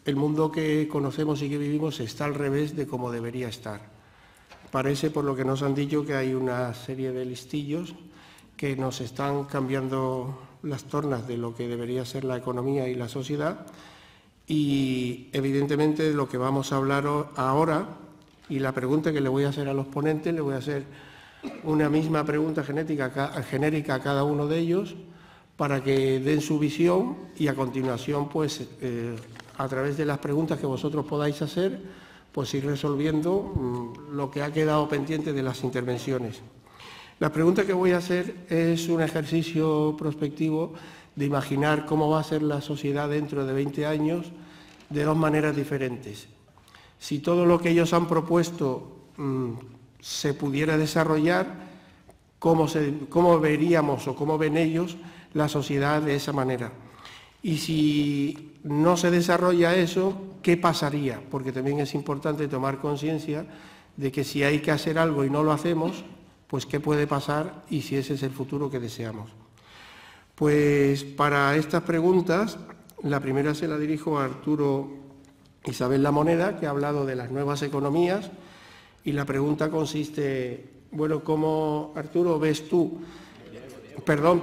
el mundo que conocemos y que vivimos está al revés de como debería estar. Parece, por lo que nos han dicho, que hay una serie de listillos que nos están cambiando las tornas de lo que debería ser la economía y la sociedad, y evidentemente de lo que vamos a hablar ahora, y la pregunta que le voy a hacer a los ponentes, le voy a hacer una misma pregunta genérica a cada uno de ellos para que den su visión y a continuación, pues, a través de las preguntas que vosotros podáis hacer, pues ir resolviendo lo que ha quedado pendiente de las intervenciones. La pregunta que voy a hacer es un ejercicio prospectivo de imaginar cómo va a ser la sociedad dentro de 20 años de dos maneras diferentes. Si todo lo que ellos han propuesto se pudiera desarrollar, ¿cómo veríamos o cómo ven ellos la sociedad de esa manera? Y si no se desarrolla eso, ¿qué pasaría? Porque también es importante tomar conciencia de que si hay que hacer algo y no lo hacemos, pues qué puede pasar y si ese es el futuro que deseamos. Pues para estas preguntas, la primera se la dirijo a Arturo Isabel La Moneda, que ha hablado de las nuevas economías, y la pregunta consiste, bueno, ¿cómo, Arturo, ves tú? Perdón,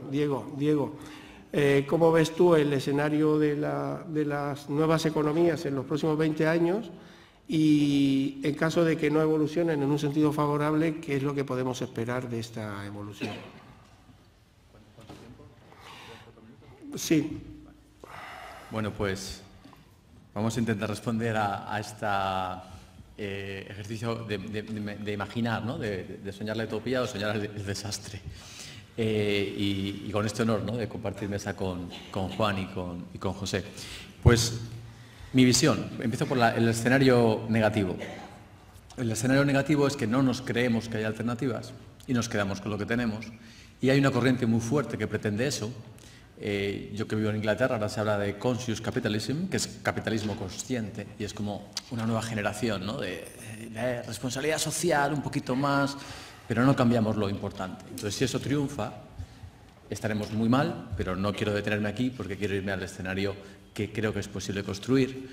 Diego. ¿Cómo ves tú el escenario de las nuevas economías en los próximos 20 años? Y en caso de que no evolucionen en un sentido favorable, ¿qué es lo que podemos esperar de esta evolución? Sí. Bueno, pues vamos a intentar responder a este ejercicio de imaginar, ¿no? de soñar la utopía o soñar el desastre. Y con este honor, ¿no? de compartir mesa con Juan y con José. Pues mi visión, empiezo por el escenario negativo. El escenario negativo es que no nos creemos que hay alternativas y nos quedamos con lo que tenemos. Y hay una corriente muy fuerte que pretende eso. Yo que vivo en Inglaterra, ahora se habla de conscious capitalism, que es capitalismo consciente, y es como una nueva generación, ¿no? de responsabilidad social, un poquito más, pero no cambiamos lo importante. Entonces, si eso triunfa, estaremos muy mal, pero no quiero detenerme aquí porque quiero irme al escenario que creo que es posible construir,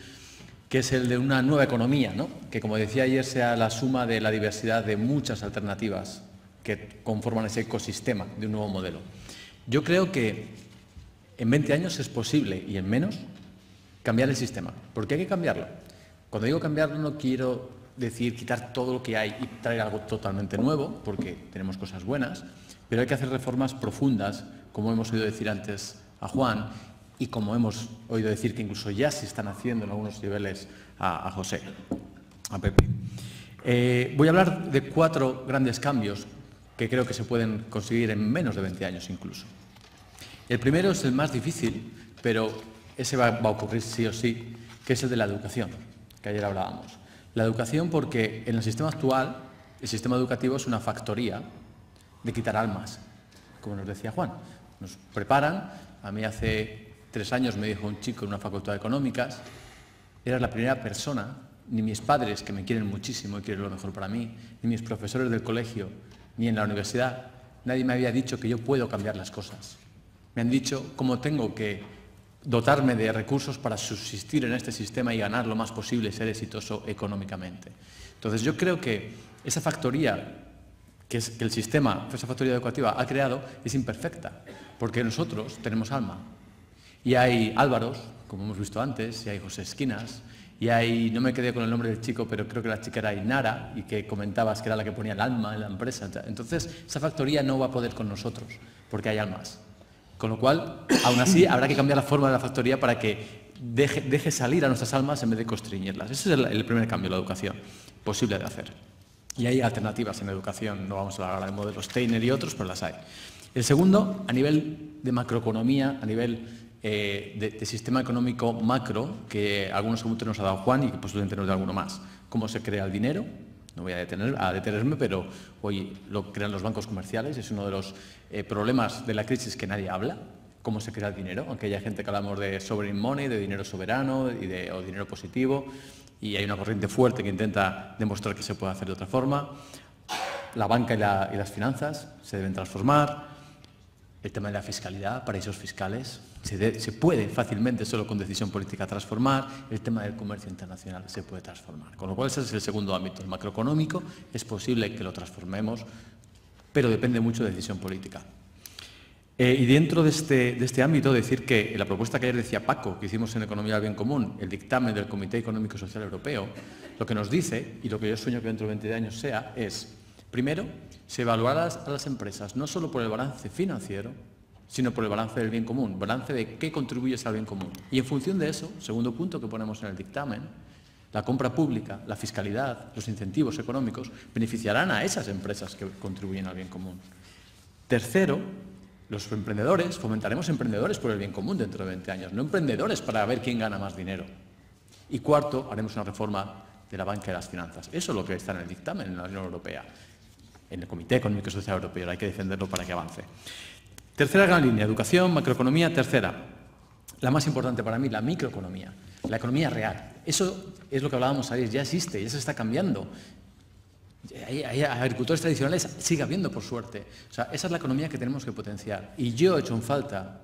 que es el de una nueva economía, ¿no? que, como decía ayer, sea la suma de la diversidad de muchas alternativas que conforman ese ecosistema de un nuevo modelo. Yo creo que en 20 años es posible, y en menos, cambiar el sistema. ¿Por qué hay que cambiarlo? Cuando digo cambiarlo no quiero decir quitar todo lo que hay y traer algo totalmente nuevo, porque tenemos cosas buenas, pero hay que hacer reformas profundas, como hemos oído decir antes a Juan, y como hemos oído decir que incluso ya se están haciendo en algunos niveles a José, a Pepe. Voy a hablar de 4 grandes cambios que creo que se pueden conseguir en menos de 20 años incluso. El primero es el más difícil, pero ese va a ocurrir sí o sí, que es el de la educación, que ayer hablábamos. La educación porque en el sistema actual, el sistema educativo es una factoría de quitar almas, como nos decía Juan. Nos preparan, a mí hace 3 años me dijo un chico en una facultad de económicas, eras la primera persona, ni mis padres, que me quieren muchísimo y quieren lo mejor para mí, ni mis profesores del colegio, ni en la universidad, nadie me había dicho que yo puedo cambiar las cosas. Me han dicho cómo tengo que dotarme de recursos para subsistir en este sistema y ganar lo más posible y ser exitoso económicamente. Entonces, yo creo que esa factoría que el sistema, esa factoría educativa ha creado es imperfecta, porque nosotros tenemos alma. Y hay Álvaros, como hemos visto antes, y hay José Esquinas, y hay, no me quedé con el nombre del chico, pero creo que la chica era Inara, y que comentabas que era la que ponía el alma en la empresa. Entonces, esa factoría no va a poder con nosotros, porque hay almas. Con lo cual, aún así, habrá que cambiar la forma de la factoría para que deje salir a nuestras almas en vez de constreñirlas. Ese es el primer cambio, la educación, posible de hacer. Y hay alternativas en la educación, no vamos a hablar ahora de modelos Steiner y otros, pero las hay. El segundo, a nivel de macroeconomía, a nivel de sistema económico macro, que algunos segundos nos ha dado Juan y que posiblemente nos dé alguno más. ¿Cómo se crea el dinero? No voy a detenerme, pero hoy lo crean los bancos comerciales, es uno de los problemas de la crisis que nadie habla, cómo se crea el dinero, aunque haya gente que hablamos de sovereign money, de dinero soberano o dinero positivo, y hay una corriente fuerte que intenta demostrar que se puede hacer de otra forma. La banca y las finanzas se deben transformar. El tema de la fiscalidad, paraísos fiscales, se puede fácilmente, solo con decisión política, transformar. El tema del comercio internacional se puede transformar. Con lo cual ese es el segundo ámbito. El macroeconómico es posible que lo transformemos, pero depende mucho de decisión política. Y dentro de este ámbito, decir que la propuesta que ayer decía Paco, que hicimos en Economía del Bien Común, el dictamen del Comité Económico y Social Europeo, lo que nos dice, y lo que yo sueño que dentro de 20 años sea, es, primero, se evaluará a las empresas no solo por el balance financiero, sino por el balance del bien común, balance de qué contribuyes al bien común. Y en función de eso, segundo punto que ponemos en el dictamen, la compra pública, la fiscalidad, los incentivos económicos beneficiarán a esas empresas que contribuyen al bien común. Tercero, los emprendedores, fomentaremos emprendedores por el bien común dentro de 20 años, no emprendedores para ver quién gana más dinero. Y cuarto, haremos una reforma de la banca y las finanzas. Eso es lo que está en el dictamen en la Unión Europea, en el Comité Económico y Social Europeo. Hay que defenderlo para que avance. Tercera gran línea, educación, macroeconomía. Tercera, la más importante para mí, la microeconomía, la economía real. Eso es lo que hablábamos ayer, ya existe, ya se está cambiando. Hay agricultores tradicionales, sigue habiendo, por suerte. O sea, esa es la economía que tenemos que potenciar. Y yo he hecho en falta,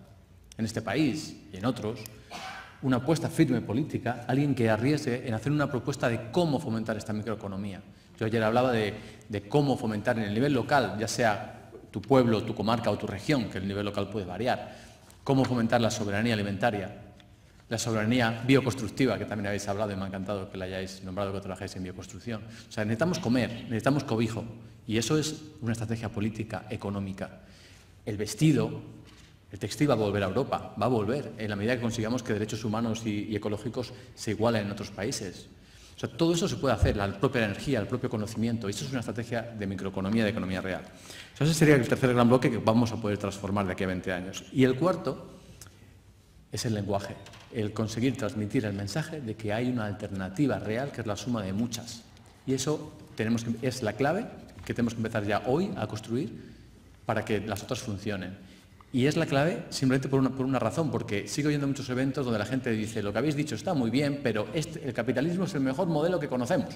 en este país y en otros, una apuesta firme política, alguien que arriesgue en hacer una propuesta de cómo fomentar esta microeconomía. Yo ayer hablaba de cómo fomentar en el nivel local, ya sea tu pueblo, tu comarca o tu región, que el nivel local puede variar, cómo fomentar la soberanía alimentaria, la soberanía bioconstructiva, que también habéis hablado y me ha encantado que la hayáis nombrado, que trabajáis en bioconstrucción. O sea, necesitamos comer, necesitamos cobijo, y eso es una estrategia política, económica. El vestido, el textil va a volver a Europa, va a volver, en la medida que consigamos que derechos humanos y ecológicos se igualen en otros países. O sea, todo eso se puede hacer, la propia energía, el propio conocimiento, y eso es una estrategia de microeconomía, de economía real. O sea, ese sería el tercer gran bloque que vamos a poder transformar de aquí a 20 años. Y el cuarto es el lenguaje, el conseguir transmitir el mensaje de que hay una alternativa real que es la suma de muchas. Y eso es la clave que tenemos que empezar ya hoy a construir para que las otras funcionen. Y es la clave simplemente por una razón, porque sigo oyendo muchos eventos donde la gente dice lo que habéis dicho está muy bien, pero el capitalismo es el mejor modelo que conocemos.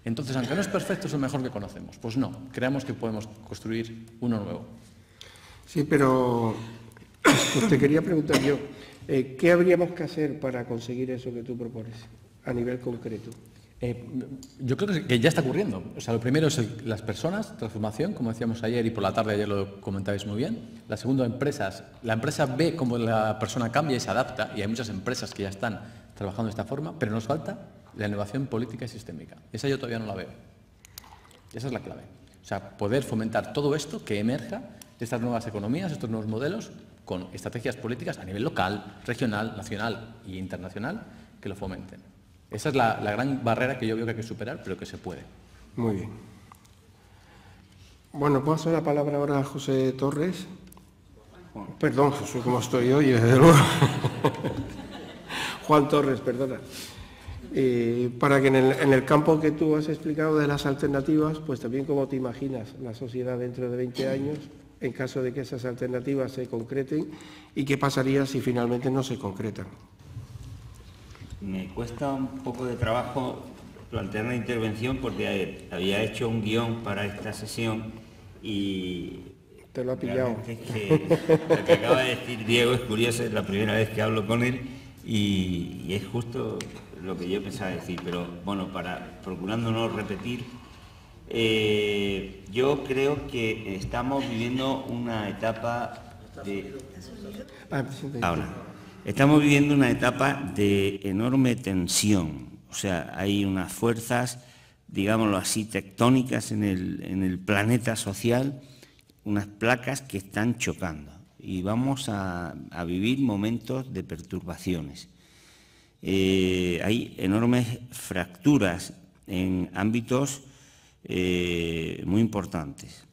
Entonces, aunque no es perfecto, es el mejor que conocemos. Pues no, creemos que podemos construir uno nuevo. Sí, pero pues te quería preguntar yo, ¿qué habríamos que hacer para conseguir eso que tú propones a nivel concreto? Yo creo que ya está ocurriendo. O sea, lo primero es las personas, transformación, como decíamos ayer y por la tarde ayer lo comentabais muy bien. La segunda, empresas. La empresa ve cómo la persona cambia y se adapta, y hay muchas empresas que ya están trabajando de esta forma, pero nos falta la innovación política y sistémica. Esa yo todavía no la veo. Esa es la clave. O sea, poder fomentar todo esto que emerja de estas nuevas economías, estos nuevos modelos, con estrategias políticas a nivel local, regional, nacional e internacional que lo fomenten. Esa es la gran barrera que yo veo que hay que superar, pero que se puede. Muy bien. Bueno, paso la palabra ahora a José Torres. Perdón, Jesús, ¿cómo estoy hoy? Desde luego. Juan Torres, perdona. Para que en el campo que tú has explicado de las alternativas, pues también cómo te imaginas la sociedad dentro de 20 años, en caso de que esas alternativas se concreten, y qué pasaría si finalmente no se concretan. Me cuesta un poco de trabajo plantear una intervención porque había hecho un guión para esta sesión y... Te lo ha pillado. Es que lo que acaba de decir Diego es curioso, es la primera vez que hablo con él y es justo lo que yo pensaba decir, pero bueno, procurando no repetir, yo creo que estamos viviendo una etapa de... Estamos viviendo una etapa de enorme tensión, o sea, hay unas fuerzas, digámoslo así, tectónicas en el planeta social, unas placas que están chocando y vamos a vivir momentos de perturbaciones. Hay enormes fracturas en ámbitos muy importantes.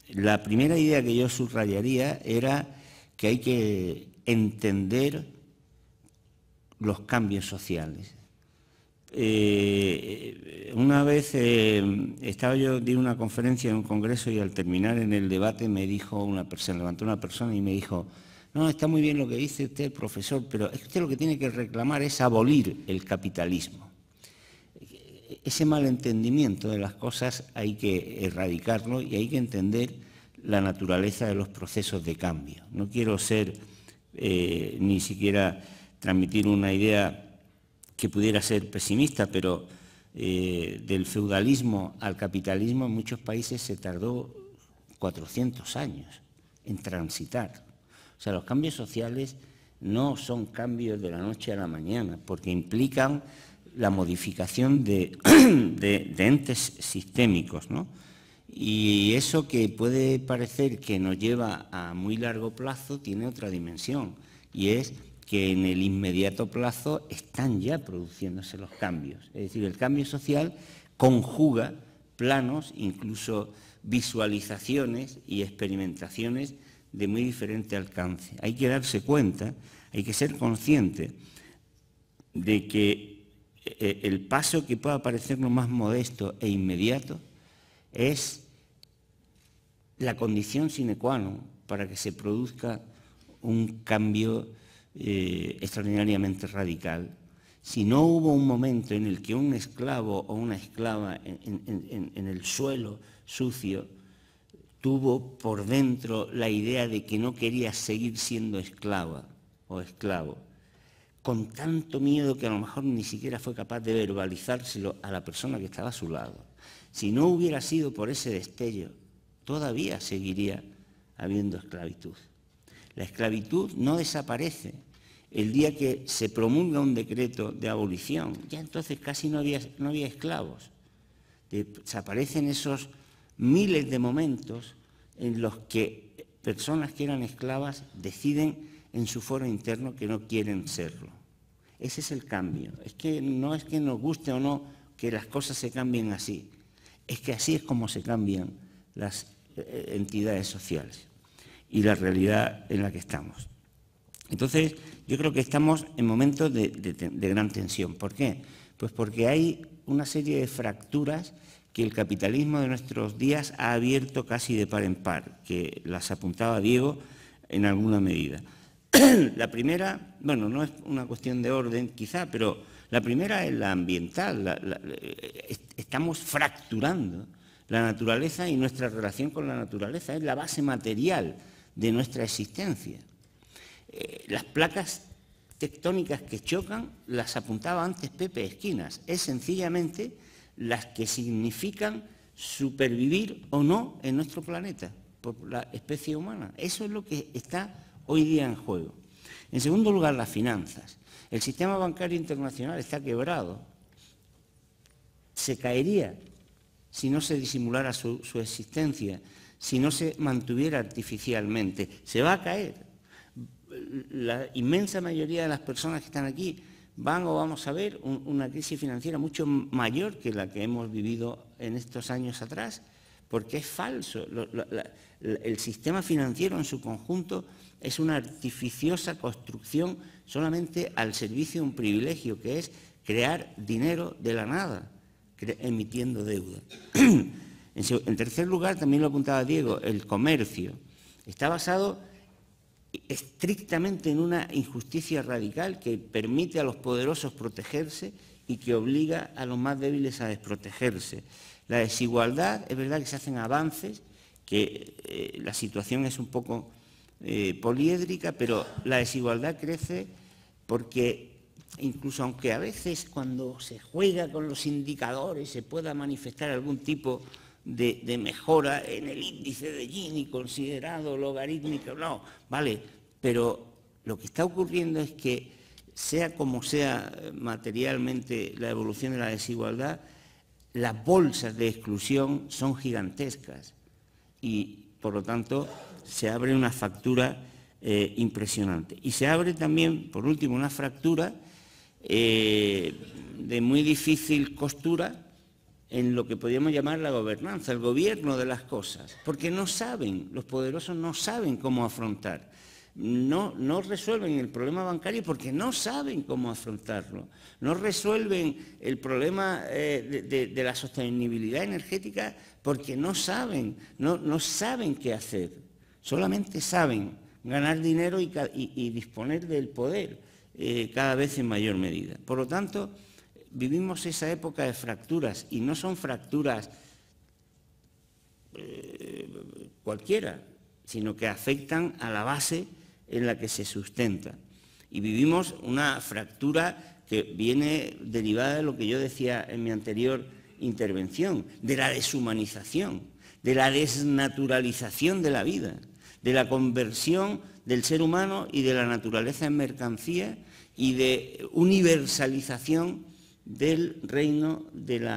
La primera idea que yo subrayaría era que hay que entender los cambios sociales. Una vez di una conferencia en un congreso y al terminar en el debate me dijo levantó una persona y me dijo: no, está muy bien lo que dice usted, profesor, pero es que usted lo que tiene que reclamar es abolir el capitalismo. Ese malentendimiento de las cosas hay que erradicarlo y hay que entender la naturaleza de los procesos de cambio. No quiero ser ni siquiera transmitir una idea que pudiera ser pesimista, pero del feudalismo al capitalismo en muchos países se tardó 400 años en transitar. O sea, los cambios sociales no son cambios de la noche a la mañana, porque implican la modificación de entes sistémicos, ¿no? Y eso que puede parecer que nos lleva a muy largo plazo tiene otra dimensión, y es que en el inmediato plazo están ya produciéndose los cambios. Es decir, el cambio social conjuga planos, incluso visualizaciones y experimentaciones de muy diferente alcance. Hay que darse cuenta, hay que ser consciente de que el paso que pueda parecernos más modesto e inmediato es la condición sine qua non para que se produzca un cambio extraordinariamente radical. Si no hubo un momento en el que un esclavo o una esclava en el suelo sucio tuvo por dentro la idea de que no quería seguir siendo esclava o esclavo, con tanto miedo que a lo mejor ni siquiera fue capaz de verbalizárselo a la persona que estaba a su lado. Si no hubiera sido por ese destello, todavía seguiría habiendo esclavitud. La esclavitud no desaparece el día que se promulga un decreto de abolición. Ya entonces casi no había esclavos. Desaparecen esos miles de momentos en los que personas que eran esclavas deciden en su foro interno que no quieren serlo. Ese es el cambio. No es que nos guste o no que las cosas se cambien así. Es que así es como se cambian las entidades sociales y la realidad en la que estamos. Entonces, yo creo que estamos en momentos de gran tensión. ¿Por qué? Pues porque hay una serie de fracturas que el capitalismo de nuestros días ha abierto casi de par en par, que las apuntaba Diego en alguna medida. La primera, bueno, no es una cuestión de orden quizá, pero la primera es la ambiental. Estamos fracturando la naturaleza y nuestra relación con la naturaleza. Es la base material de nuestra existencia. Las placas tectónicas que chocan las apuntaba antes Pepe Esquinas. Es sencillamente las que significan supervivir o no en nuestro planeta por la especie humana. Eso es lo que está hoy día en juego. En segundo lugar, las finanzas. El sistema bancario internacional está quebrado. Se caería si no se disimulara su existencia, si no se mantuviera artificialmente. Se va a caer. La inmensa mayoría de las personas que están aquí van o vamos a ver una crisis financiera mucho mayor que la que hemos vivido en estos años atrás, porque es falso. El sistema financiero en su conjunto es una artificiosa construcción solamente al servicio de un privilegio, que es crear dinero de la nada, emitiendo deuda. En tercer lugar, también lo apuntaba Diego, el comercio está basado estrictamente en una injusticia radical que permite a los poderosos protegerse y que obliga a los más débiles a desprotegerse. La desigualdad, es verdad que se hacen avances, que la situación es un poco poliédrica, pero la desigualdad crece porque incluso aunque a veces cuando se juega con los indicadores se pueda manifestar algún tipo de mejora en el índice de Gini considerado logarítmico, no, vale, pero lo que está ocurriendo es que sea como sea materialmente la evolución de la desigualdad, las bolsas de exclusión son gigantescas y, por lo tanto, se abre una fractura impresionante. Y se abre también, por último, una fractura de muy difícil costura en lo que podríamos llamar la gobernanza, el gobierno de las cosas, porque no saben, los poderosos no saben cómo afrontar. No resuelven el problema bancario porque no saben cómo afrontarlo. No resuelven el problema de la sostenibilidad energética porque no saben qué hacer. Solamente saben ganar dinero y disponer del poder cada vez en mayor medida. Por lo tanto, vivimos esa época de fracturas y no son fracturas cualquiera, sino que afectan a la base en la que se sustenta. Y vivimos una fractura que viene derivada de lo que yo decía en mi anterior intervención, de la deshumanización, de la desnaturalización de la vida, de la conversión del ser humano y de la naturaleza en mercancía y de universalización del reino,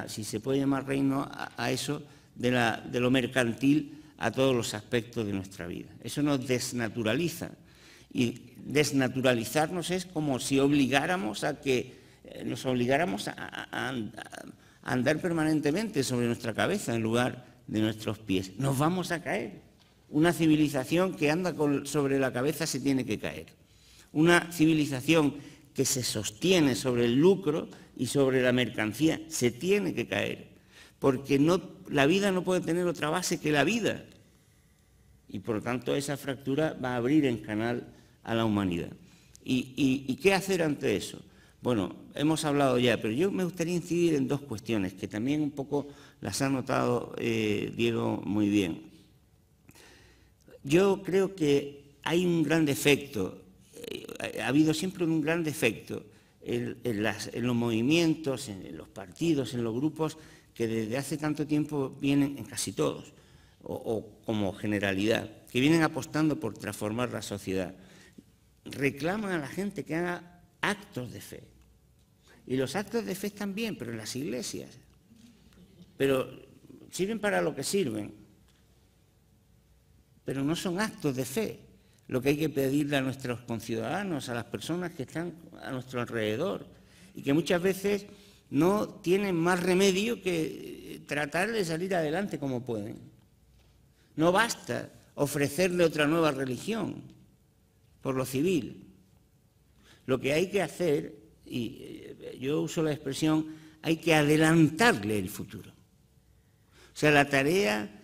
si se puede llamar reino a eso, de lo mercantil a todos los aspectos de nuestra vida. Eso nos desnaturaliza. Y desnaturalizarnos es como si nos obligáramos a andar permanentemente sobre nuestra cabeza en lugar de nuestros pies. Nos vamos a caer. Una civilización que anda sobre la cabeza se tiene que caer. Una civilización que se sostiene sobre el lucro y sobre la mercancía se tiene que caer. Porque la vida no puede tener otra base que la vida. Y por lo tanto esa fractura va a abrir en canal a la humanidad. ¿Y qué hacer ante eso? Bueno, hemos hablado ya, pero yo me gustaría incidir en dos cuestiones que también un poco las ha notado Diego muy bien. Yo creo que hay un gran defecto, ha habido siempre un gran defecto en los movimientos, en los partidos, en los grupos que desde hace tanto tiempo vienen, en casi todos, o como generalidad, que vienen apostando por transformar la sociedad. Reclaman a la gente que haga actos de fe. Y los actos de fe están bien, pero en las iglesias. Pero sirven para lo que sirven. Pero no son actos de fe lo que hay que pedirle a nuestros conciudadanos, a las personas que están a nuestro alrededor, y que muchas veces no tienen más remedio que tratar de salir adelante como pueden. No basta ofrecerle otra nueva religión por lo civil. Lo que hay que hacer, y yo uso la expresión, hay que adelantarle el futuro. O sea, la tarea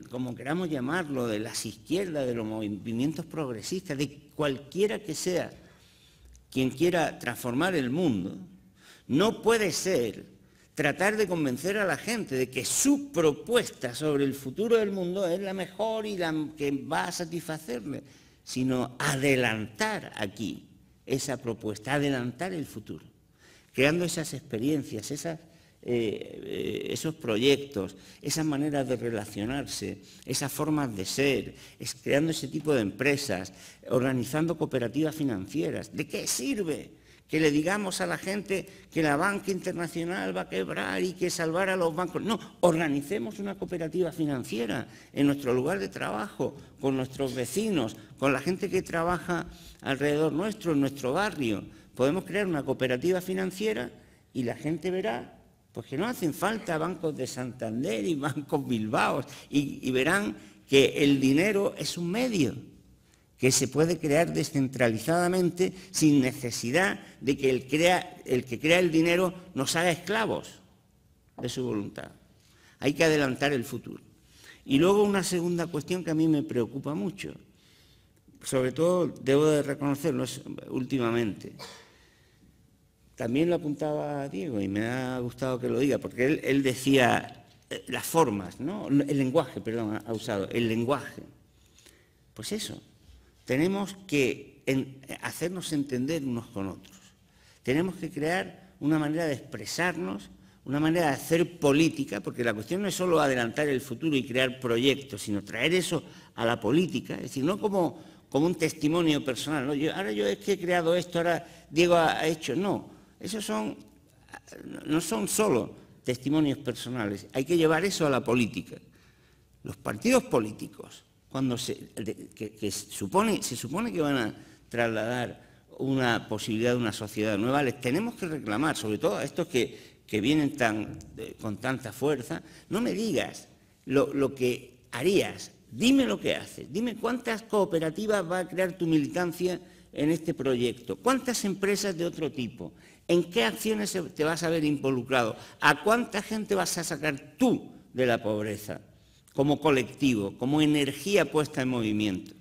como queramos llamarlo, de las izquierdas, de los movimientos progresistas, de cualquiera que sea quien quiera transformar el mundo, no puede ser tratar de convencer a la gente de que su propuesta sobre el futuro del mundo es la mejor y la que va a satisfacerle, sino adelantar aquí esa propuesta, adelantar el futuro, creando esas experiencias, esos proyectos, esas maneras de relacionarse, esas formas de ser, creando ese tipo de empresas, organizando cooperativas financieras. ¿De qué sirve que le digamos a la gente que la banca internacional va a quebrar y que salvar a los bancos? No, organicemos una cooperativa financiera en nuestro lugar de trabajo, con nuestros vecinos, con la gente que trabaja alrededor nuestro, en nuestro barrio. Podemos crear una cooperativa financiera y la gente verá pues que no hacen falta bancos de Santander y bancos Bilbao, y verán que el dinero es un medio que se puede crear descentralizadamente sin necesidad de que el que crea el dinero nos haga esclavos de su voluntad. Hay que adelantar el futuro. Y luego una segunda cuestión que a mí me preocupa mucho, sobre todo debo de reconocerlo últimamente. También lo apuntaba Diego y me ha gustado que lo diga, porque él decía las formas, ¿no? El lenguaje, perdón, ha usado, el lenguaje. Pues eso, tenemos que hacernos entender unos con otros. Tenemos que crear una manera de expresarnos, una manera de hacer política, porque la cuestión no es solo adelantar el futuro y crear proyectos, sino traer eso a la política, es decir, no como un testimonio personal, ¿no? Ahora yo es que he creado esto, ahora Diego ha hecho, no. Esos no son solo testimonios personales, hay que llevar eso a la política. Los partidos políticos, cuando se supone que van a trasladar una posibilidad de una sociedad nueva, les tenemos que reclamar, sobre todo a estos que vienen con tanta fuerza, no me digas lo que harías, dime lo que haces, dime cuántas cooperativas va a crear tu militancia en este proyecto, cuántas empresas de otro tipo, en qué acciones te vas a ver involucrado, a cuánta gente vas a sacar tú de la pobreza, como colectivo, como energía puesta en movimiento.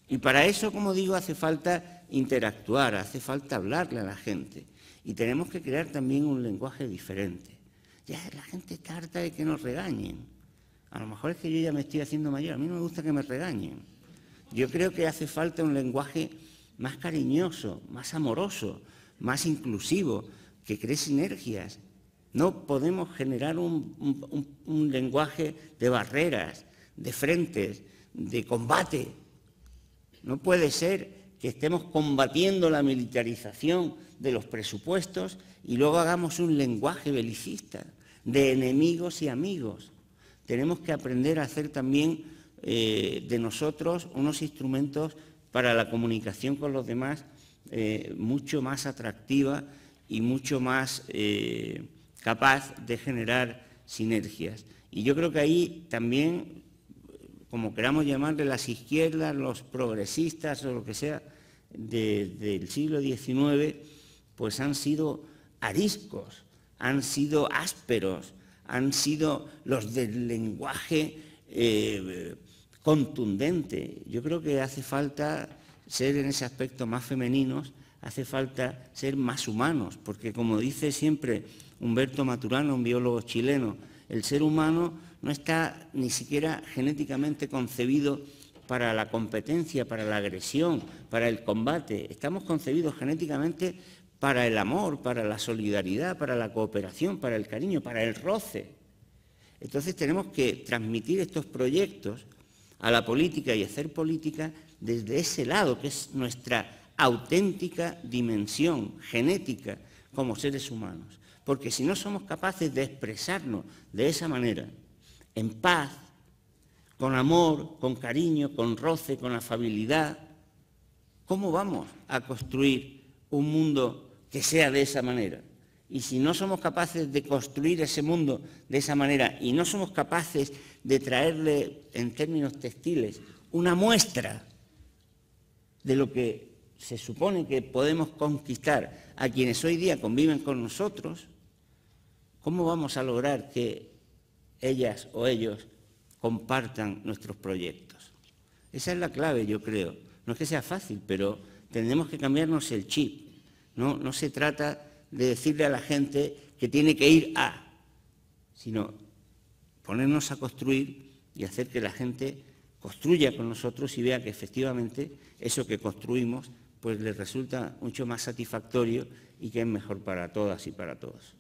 Y para eso, como digo, hace falta interactuar, hace falta hablarle a la gente. Y tenemos que crear también un lenguaje diferente. Ya la gente está harta de que nos regañen. A lo mejor mejor es que yo ya me estoy haciendo mayor, a mí no me gusta que me regañen. Yo creo que hace falta un lenguaje más cariñoso, más amoroso, más inclusivo, que cree sinergias. No podemos generar un lenguaje de barreras, de frentes, de combate. No puede ser que estemos combatiendo la militarización de los presupuestos y luego hagamos un lenguaje belicista de enemigos y amigos. Tenemos que aprender a hacer también de nosotros unos instrumentos para la comunicación con los demás mucho más atractiva y mucho más capaz de generar sinergias. Y yo creo que ahí también, como queramos llamarle, las izquierdas, los progresistas o lo que sea, del siglo XIX, pues han sido ariscos, han sido ásperos, han sido los del lenguaje contundente. Yo creo que hace falta ser en ese aspecto más femeninos, hace falta ser más humanos, porque como dice siempre Humberto Maturana, un biólogo chileno, el ser humano no está ni siquiera genéticamente concebido para la competencia, para la agresión, para el combate. Estamos concebidos genéticamente para el amor, para la solidaridad, para la cooperación, para el cariño, para el roce. Entonces tenemos que transmitir estos proyectos a la política y hacer política desde ese lado, que es nuestra auténtica dimensión genética como seres humanos. Porque si no somos capaces de expresarnos de esa manera, en paz, con amor, con cariño, con roce, con afabilidad, ¿cómo vamos a construir un mundo que sea de esa manera? Y si no somos capaces de construir ese mundo de esa manera y no somos capaces de traerle, en términos textiles, una muestra de lo que se supone que podemos conquistar a quienes hoy día conviven con nosotros, ¿cómo vamos a lograr que ellas o ellos compartan nuestros proyectos? Esa es la clave, yo creo. No es que sea fácil, pero tenemos que cambiarnos el chip. No se trata de decirle a la gente que tiene que ir a, sino ponernos a construir y hacer que la gente construya con nosotros y vea que efectivamente eso que construimos pues les resulta mucho más satisfactorio y que es mejor para todas y para todos.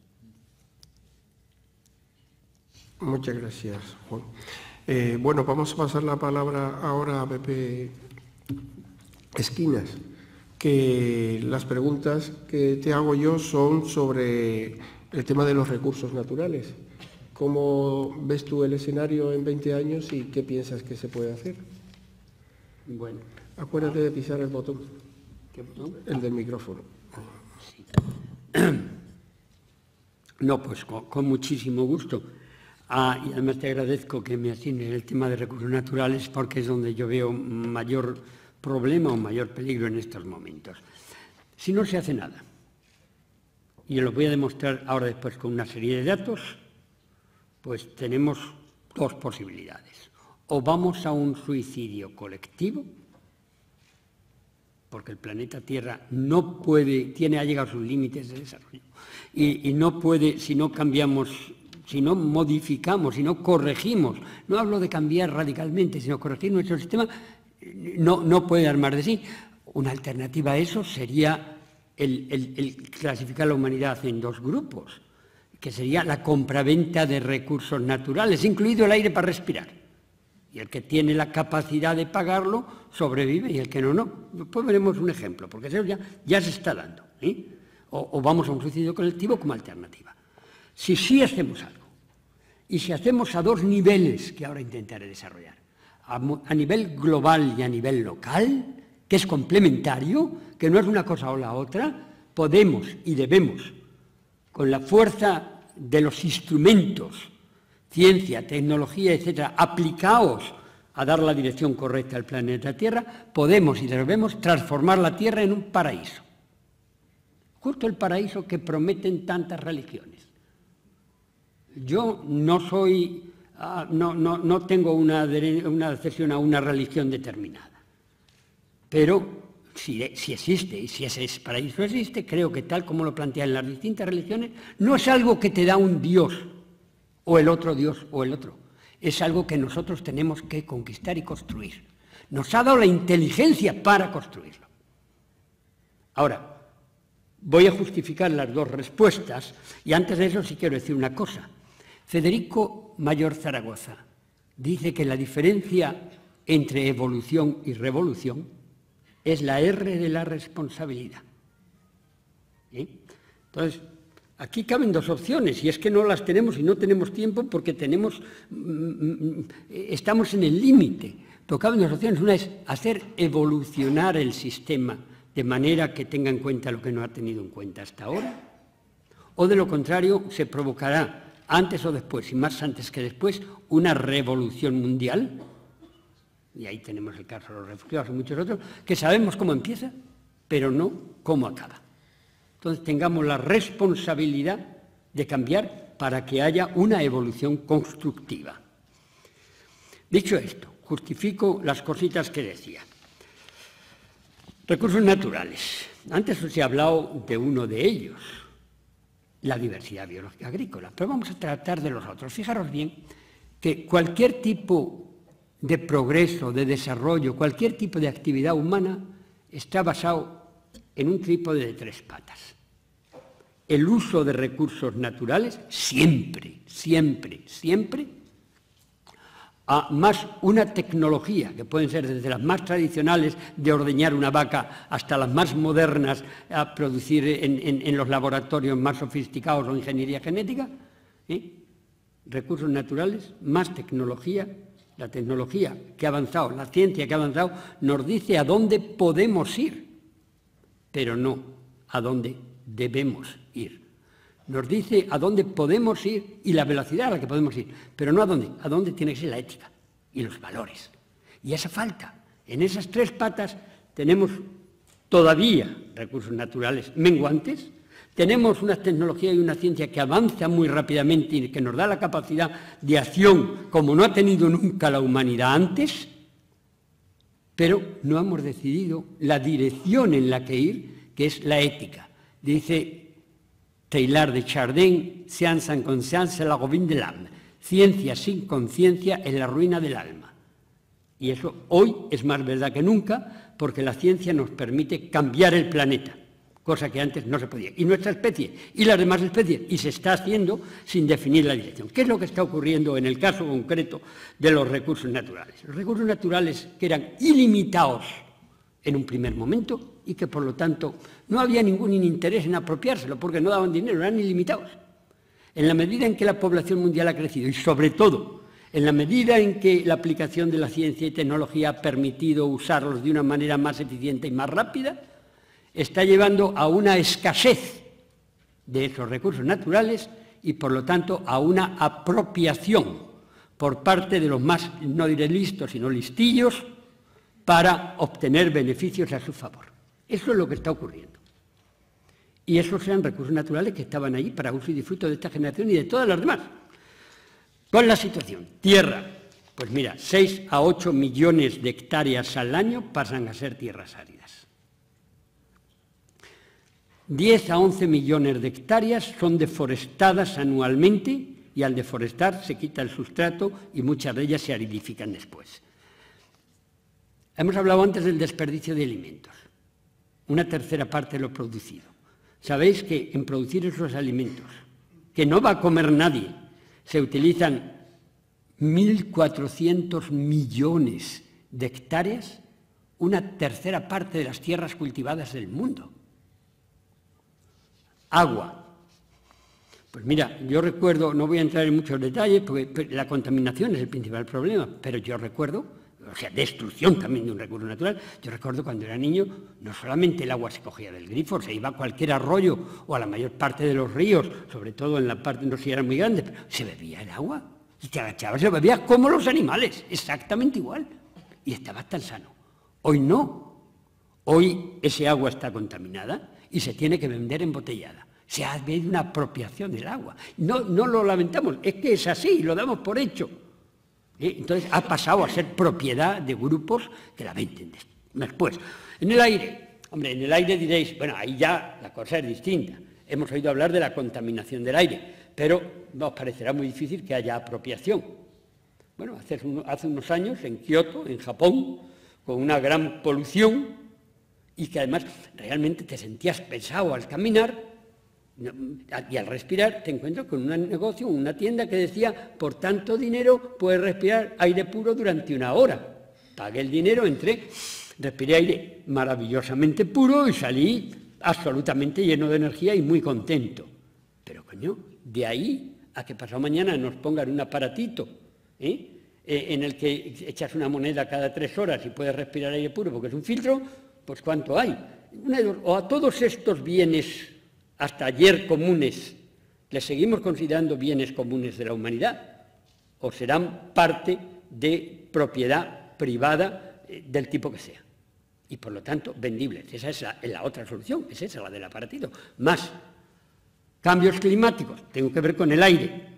Muchas gracias, Juan. Bueno, vamos a pasar la palabra ahora a Pepe Esquinas, que las preguntas que te hago yo son sobre el tema de los recursos naturales. ¿Cómo ves tú el escenario en 20 años y qué piensas que se puede hacer? Bueno. Acuérdate de pisar el botón. ¿Qué botón? El del micrófono. Sí. No, pues con muchísimo gusto. Y además te agradezco que me asignen el tema de recursos naturales porque es donde yo veo mayor problema o mayor peligro en estos momentos. Si no se hace nada, y lo voy a demostrar ahora después con una serie de datos, pues tenemos dos posibilidades. O vamos a un suicidio colectivo, porque el planeta Tierra no puede, ha llegado a sus límites de desarrollo, y no puede, si no cambiamos, si no modificamos, si no corregimos, no hablo de cambiar radicalmente, sino corregir nuestro sistema, no puede dar más de sí. Una alternativa a eso sería el clasificar la humanidad en dos grupos, que sería la compraventa de recursos naturales, incluido el aire para respirar. Y el que tiene la capacidad de pagarlo sobrevive y el que no, no. Después veremos un ejemplo, porque eso ya se está dando. O vamos a un suicidio colectivo como alternativa. Si sí hacemos algo, y si hacemos a dos niveles que ahora intentaré desarrollar, a nivel global y a nivel local, que es complementario, que no es una cosa o la otra, podemos y debemos, con la fuerza de los instrumentos, ciencia, tecnología, etcétera, aplicados a dar la dirección correcta al planeta Tierra, podemos y debemos transformar la Tierra en un paraíso. Justo el paraíso que prometen tantas religiones. Yo no soy, no tengo una adhesión a una religión determinada, pero si existe, y si ese paraíso existe, creo que tal como lo plantean las distintas religiones, no es algo que te da un Dios, o el otro Dios, o el otro. es algo que nosotros tenemos que conquistar y construir. Nos ha dado la inteligencia para construirlo. Ahora, voy a justificar las dos respuestas y antes de eso sí quiero decir una cosa. Federico Mayor Zaragoza dice que la diferencia entre evolución y revolución es la R de la responsabilidad. ¿Sí? Entonces, aquí caben dos opciones y es que no las tenemos y no tenemos tiempo porque estamos en el límite. Pero caben dos opciones. Una es hacer evolucionar el sistema de manera que tenga en cuenta lo que no ha tenido en cuenta hasta ahora, o de lo contrario se provocará antes o después, y más antes que después, una revolución mundial, y ahí tenemos el caso de los refugiados y muchos otros, que sabemos cómo empieza, pero no cómo acaba. Entonces tengamos la responsabilidad de cambiar para que haya una evolución constructiva. Dicho esto, justifico las cositas que decía. Recursos naturales. Antes os he hablado de uno de ellos, la diversidad biológica agrícola, pero vamos a tratar de los otros. Fijaros bien que cualquier tipo de progreso, de desarrollo, cualquier tipo de actividad humana está basado en un trípode de tres patas. El uso de recursos naturales, siempre, siempre, siempre, más una tecnología, que pueden ser desde las más tradicionales de ordeñar una vaca hasta las más modernas a producir en los laboratorios más sofisticados o ingeniería genética, recursos naturales, más tecnología. La tecnología que ha avanzado, la ciencia que ha avanzado, nos dice a dónde podemos ir, pero no a dónde debemos ir. Nos dice a dónde podemos ir y la velocidad a la que podemos ir, pero no a dónde tiene que ser la ética y los valores. Y esa falta. En esas tres patas tenemos todavía recursos naturales menguantes, tenemos una tecnología y una ciencia que avanza muy rápidamente y que nos da la capacidad de acción como no ha tenido nunca la humanidad antes, pero no hemos decidido la dirección en la que ir, que es la ética. Dice Teilhard de Chardin, science sans conscience, la ruine de l'âme. Ciencia sin conciencia es la ruina del alma. Y eso hoy es más verdad que nunca, porque la ciencia nos permite cambiar el planeta, cosa que antes no se podía. Y nuestra especie, y las demás especies, y se está haciendo sin definir la dirección. ¿Qué es lo que está ocurriendo en el caso concreto de los recursos naturales? Los recursos naturales que eran ilimitados en un primer momento, y que por lo tanto no había ningún interés en apropiárselo porque no daban dinero, eran ilimitados. En la medida en que la población mundial ha crecido y sobre todo en la medida en que la aplicación de la ciencia y tecnología ha permitido usarlos de una manera más eficiente y más rápida, está llevando a una escasez de esos recursos naturales y por lo tanto a una apropiación por parte de los más, no diré listos, sino listillos, para obtener beneficios a su favor. Eso es lo que está ocurriendo. Y esos eran recursos naturales que estaban allí para uso y disfruto de esta generación y de todas las demás. ¿Cuál es la situación? Tierra. Pues mira, 6 a 8 millones de hectáreas al año pasan a ser tierras áridas. 10 a 11 millones de hectáreas son deforestadas anualmente y al deforestar se quita el sustrato y muchas de ellas se aridifican después. Hemos hablado antes del desperdicio de alimentos. Una tercera parte de lo producido. Sabéis que en producir esos alimentos, que no va a comer nadie, se utilizan 1.400 millones de hectáreas, una tercera parte de las tierras cultivadas del mundo. Agua. Pues mira, yo recuerdo, no voy a entrar en muchos detalles, porque la contaminación es el principal problema, pero yo recuerdo, o sea, destrucción también de un recurso natural. Yo recuerdo cuando era niño, no solamente el agua se cogía del grifo, se iba a cualquier arroyo o a la mayor parte de los ríos, sobre todo en la parte, no sé si era muy grande, pero se bebía el agua. Y te agachabas y lo bebías como los animales, exactamente igual. Y estabas tan sano. Hoy no. Hoy ese agua está contaminada y se tiene que vender embotellada. Se ha habido una apropiación del agua. No lo lamentamos, es que es así, lo damos por hecho. Entonces ha pasado a ser propiedad de grupos que la venden después. En el aire, hombre, en el aire diréis, bueno, ahí ya la cosa es distinta. Hemos oído hablar de la contaminación del aire, pero nos parecerá muy difícil que haya apropiación. bueno, hace unos años en Kioto, en Japón, con una gran polución y que además realmente te sentías pesado al caminar y al respirar te encuentras con un negocio, una tienda que decía por tanto dinero puedes respirar aire puro durante 1 hora. Pagué el dinero, entré, respiré aire maravillosamente puro y salí absolutamente lleno de energía y muy contento. Pero coño, de ahí a que pasado mañana nos pongan un aparatito en el que echas una moneda cada 3 horas y puedes respirar aire puro porque es un filtro, pues ¿cuánto hay? O a todos estos bienes hasta ayer comunes les seguimos considerando bienes comunes de la humanidad o serán parte de propiedad privada del tipo que sea. Y por lo tanto, vendibles. Esa es la otra solución, es esa, la del aparatito. Más cambios climáticos, tengo que ver con el aire.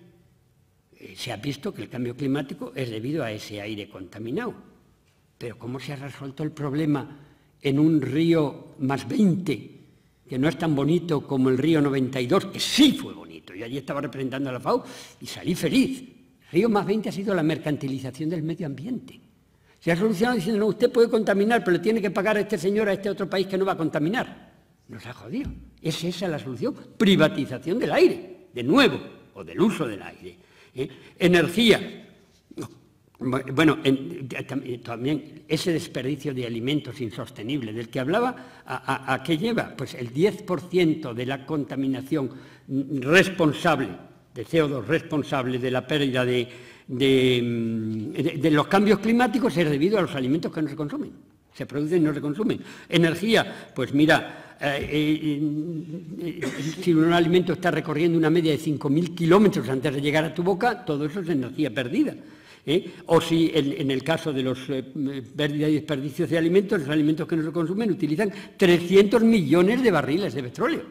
Se ha visto que el cambio climático es debido a ese aire contaminado. Pero ¿cómo se ha resuelto el problema en un río más 20, que no es tan bonito como el río 92, que sí fue bonito? Yo allí estaba representando a la FAO y salí feliz. Río más 20 ha sido la mercantilización del medio ambiente. Se ha solucionado diciendo, no, usted puede contaminar, pero le tiene que pagar a este señor a este otro país que no va a contaminar. Nos ha jodido. ¿Es esa la solución? Privatización del aire, de nuevo, o del uso del aire. Energía. Bueno, también ese desperdicio de alimentos insostenible del que hablaba, ¿a qué lleva? Pues el 10% de la contaminación responsable, de CO2 responsable de la pérdida de los cambios climáticos es debido a los alimentos que no se consumen. Se producen y no se consumen. Energía, pues mira, si un alimento está recorriendo una media de 5.000 kilómetros antes de llegar a tu boca, todo eso es energía perdida. O si en el caso de los pérdidas y desperdicios de alimentos, los alimentos que no se consumen utilizan 300 millones de barriles de petróleo.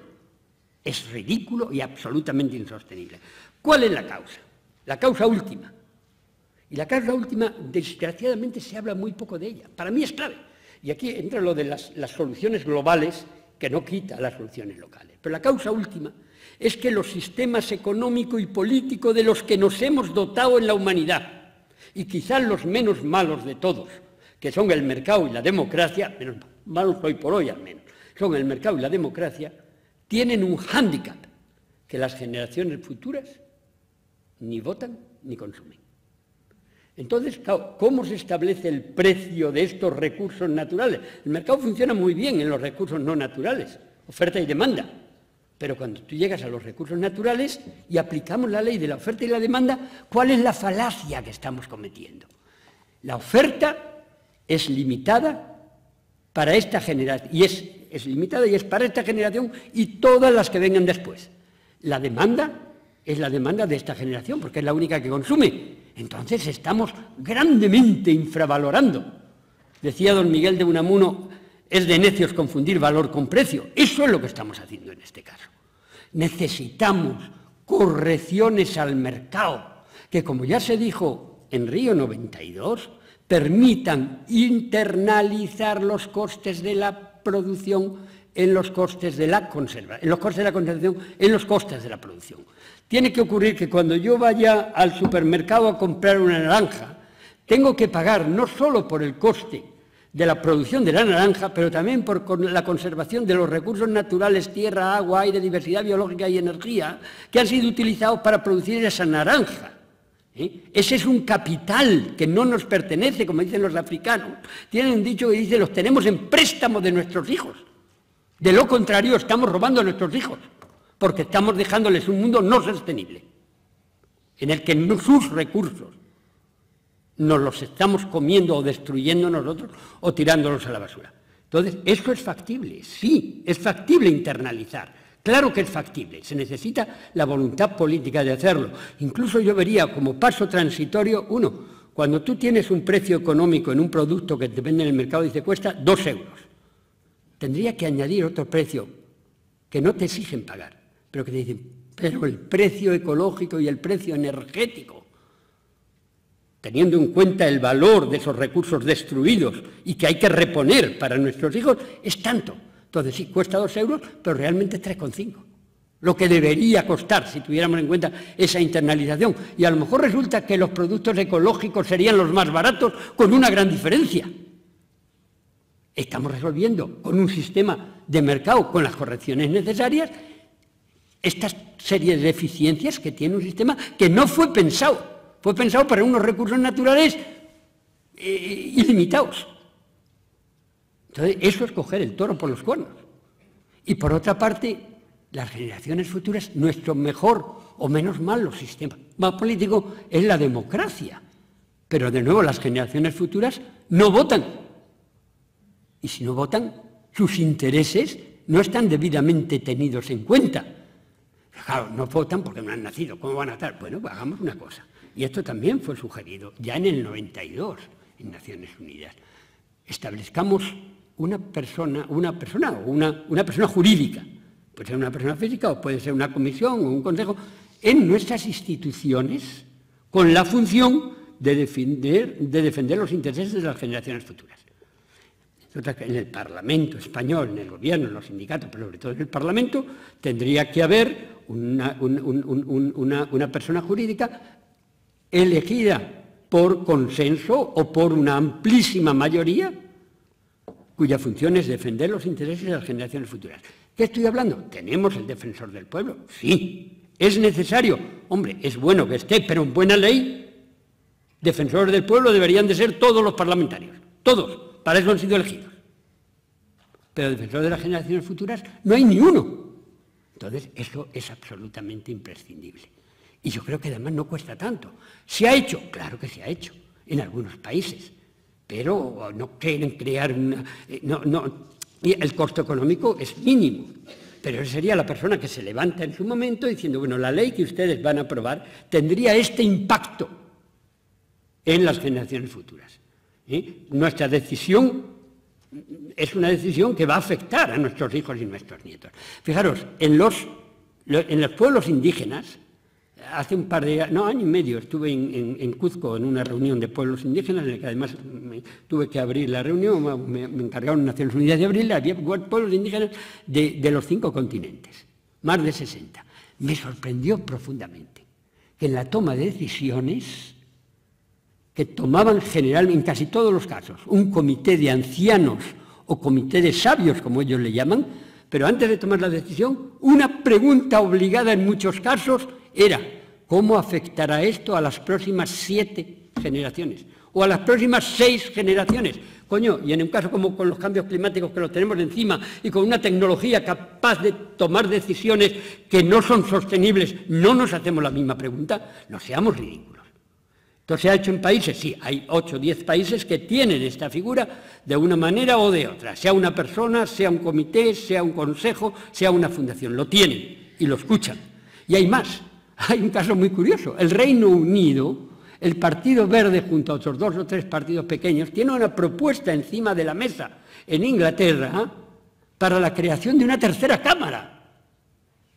Es ridículo y absolutamente insostenible. ¿Cuál es la causa? La causa última. Y la causa última, desgraciadamente, se habla muy poco de ella. Para mí es clave. Y aquí entra lo de las soluciones globales, que no quita las soluciones locales. Pero la causa última es que los sistemas económico y político de los que nos hemos dotado en la humanidad, y quizás los menos malos de todos, que son el mercado y la democracia, menos malos hoy por hoy al menos, son el mercado y la democracia, tienen un hándicap, que las generaciones futuras ni votan ni consumen. Entonces, ¿cómo se establece el precio de estos recursos naturales? El mercado funciona muy bien en los recursos no naturales, oferta y demanda. Pero cuando tú llegas a los recursos naturales y aplicamos la ley de la oferta y la demanda, ¿cuál es la falacia que estamos cometiendo? La oferta es limitada para esta generación, y es limitada y es para esta generación y todas las que vengan después. La demanda es la demanda de esta generación, porque es la única que consume. Entonces estamos grandemente infravalorando. Decía don Miguel de Unamuno, es de necios confundir valor con precio. Eso es lo que estamos haciendo en este caso. Necesitamos correcciones al mercado, que como ya se dijo en Río 92, permitan internalizar los costes de la producción en los costes de la conservación, en los costes de la conservación, en los costes de la producción. Tiene que ocurrir que cuando yo vaya al supermercado a comprar una naranja, tengo que pagar no solo por el coste de la producción de la naranja, pero también por la conservación de los recursos naturales, tierra, agua, aire, diversidad biológica y energía, que han sido utilizados para producir esa naranja. Ese es un capital que no nos pertenece, como dicen los africanos. Tienen un dicho que dice, los tenemos en préstamo de nuestros hijos. De lo contrario, estamos robando a nuestros hijos, porque estamos dejándoles un mundo no sostenible, en el que sus recursos nos los estamos comiendo o destruyendo nosotros o tirándolos a la basura. Entonces, ¿eso es factible? Sí, es factible internalizar. Claro que es factible, se necesita la voluntad política de hacerlo. Incluso yo vería como paso transitorio, cuando tú tienes un precio económico en un producto que te vende en el mercado y te cuesta 2 euros, tendría que añadir otro precio que no te exigen pagar, pero que te dicen, pero el precio ecológico y el precio energético, teniendo en cuenta el valor de esos recursos destruidos y que hay que reponer para nuestros hijos, es tanto. Entonces sí, cuesta 2 euros, pero realmente es 3,5. lo que debería costar si tuviéramos en cuenta esa internalización. Y a lo mejor resulta que los productos ecológicos serían los más baratos con una gran diferencia. Estamos resolviendo con un sistema de mercado, con las correcciones necesarias, esta serie de deficiencias que tiene un sistema que no fue pensado. Fue pensado para unos recursos naturales ilimitados. Entonces, eso es coger el toro por los cuernos. Y por otra parte, las generaciones futuras, nuestro mejor o menos malo sistema político es la democracia. Pero de nuevo, las generaciones futuras no votan. Y si no votan, sus intereses no están debidamente tenidos en cuenta. Claro, no votan porque no han nacido. ¿Cómo van a estar? Bueno, pues hagamos una cosa. Y esto también fue sugerido ya en el 92 en Naciones Unidas. Establezcamos una persona jurídica. Puede ser una persona física o puede ser una comisión o un consejo en nuestras instituciones con la función de defender los intereses de las generaciones futuras. En el Parlamento español, en el gobierno, en los sindicatos, pero sobre todo en el Parlamento, tendría que haber una persona jurídica elegida por consenso o por una amplísima mayoría, cuya función es defender los intereses de las generaciones futuras. ¿Qué estoy hablando? ¿Tenemos el defensor del pueblo? Sí. ¿Es necesario? Hombre, es bueno que esté, pero en buena ley, defensores del pueblo deberían de ser todos los parlamentarios. Todos. Para eso han sido elegidos. Pero defensores de las generaciones futuras no hay ni uno. Entonces, eso es absolutamente imprescindible. Y yo creo que además no cuesta tanto. ¿Se ha hecho? Claro que se ha hecho, en algunos países. Pero no quieren crear una... el costo económico es mínimo. Pero sería la persona que se levanta en su momento diciendo, bueno, la ley que ustedes van a aprobar tendría este impacto en las generaciones futuras. Nuestra decisión es una decisión que va a afectar a nuestros hijos y nuestros nietos. Fijaros, en los pueblos indígenas, hace un par de año y medio, estuve en Cuzco en una reunión de pueblos indígenas, en la que además tuve que abrir la reunión, me encargaron Naciones Unidas de abrirla, había pueblos indígenas de los 5 continentes, más de 60. Me sorprendió profundamente que en la toma de decisiones que tomaban generalmente, en casi todos los casos, un comité de ancianos o comité de sabios, como ellos le llaman, pero antes de tomar la decisión, una pregunta obligada en muchos casos era ¿cómo afectará esto a las próximas 7 generaciones? O a las próximas 6 generaciones. Coño, y en un caso como con los cambios climáticos que los tenemos encima y con una tecnología capaz de tomar decisiones que no son sostenibles, ¿no nos hacemos la misma pregunta? No seamos ridículos. Entonces, ¿se ha hecho en países? Sí, hay 8 o 10 países que tienen esta figura de una manera o de otra, sea una persona, sea un comité, sea un consejo, sea una fundación. Lo tienen y lo escuchan. Y hay más. Hay un caso muy curioso. El Reino Unido, el Partido Verde, junto a otros 2 o 3 partidos pequeños, tiene una propuesta encima de la mesa en Inglaterra para la creación de una tercera Cámara.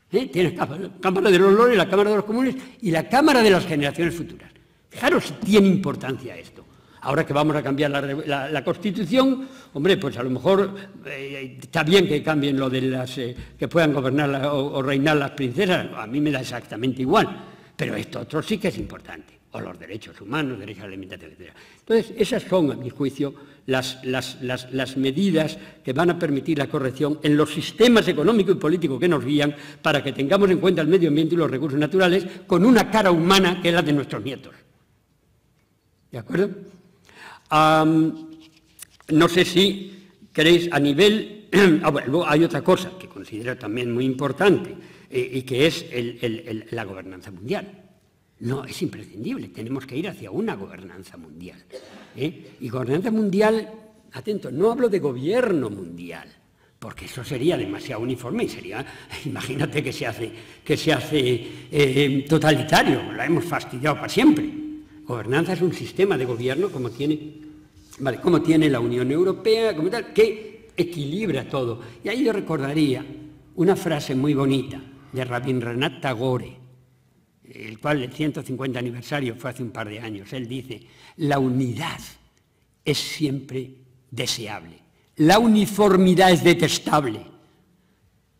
Tiene la Cámara de los Lores, la Cámara de los Comunes y la Cámara de las Generaciones Futuras. Fijaros si tiene importancia esto. Ahora que vamos a cambiar la Constitución, hombre, pues a lo mejor está bien que cambien lo de las que puedan gobernar o reinar las princesas, a mí me da exactamente igual, pero esto otro sí que es importante, o los derechos humanos, derechos a la alimentación, etc. Entonces, esas son, a mi juicio, las medidas que van a permitir la corrección en los sistemas económico y político que nos guían para que tengamos en cuenta el medio ambiente y los recursos naturales con una cara humana que es la de nuestros nietos. ¿De acuerdo? No sé si queréis a nivel... bueno, hay otra cosa que considero también muy importante y que es la gobernanza mundial. No, es imprescindible, tenemos que ir hacia una gobernanza mundial. Y gobernanza mundial, atento, no hablo de gobierno mundial, porque eso sería demasiado uniforme y sería, imagínate que se hace totalitario, lo hemos fastidiado para siempre. Gobernanza es un sistema de gobierno como tiene la Unión Europea, como tal, que equilibra todo. Y ahí yo recordaría una frase muy bonita de Rabindranath Tagore, el cual el 150 aniversario fue hace un par de años. Él dice, la unidad es siempre deseable, la uniformidad es detestable.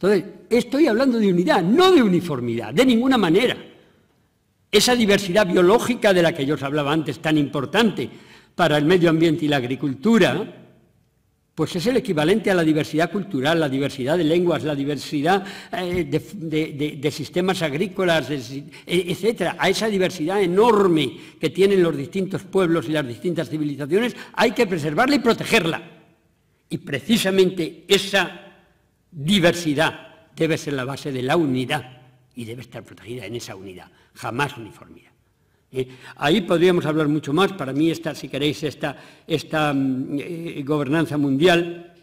Entonces, estoy hablando de unidad, no de uniformidad, de ninguna manera. Esa diversidad biológica de la que yo os hablaba antes, tan importante para el medio ambiente y la agricultura, pues es el equivalente a la diversidad cultural, la diversidad de lenguas, la diversidad de sistemas agrícolas, etcétera. A esa diversidad enorme que tienen los distintos pueblos y las distintas civilizaciones, hay que preservarla y protegerla. Y precisamente esa diversidad debe ser la base de la unidad y debe estar protegida en esa unidad, jamás uniformidad. Ahí podríamos hablar mucho más. Para mí, si queréis, esta gobernanza mundial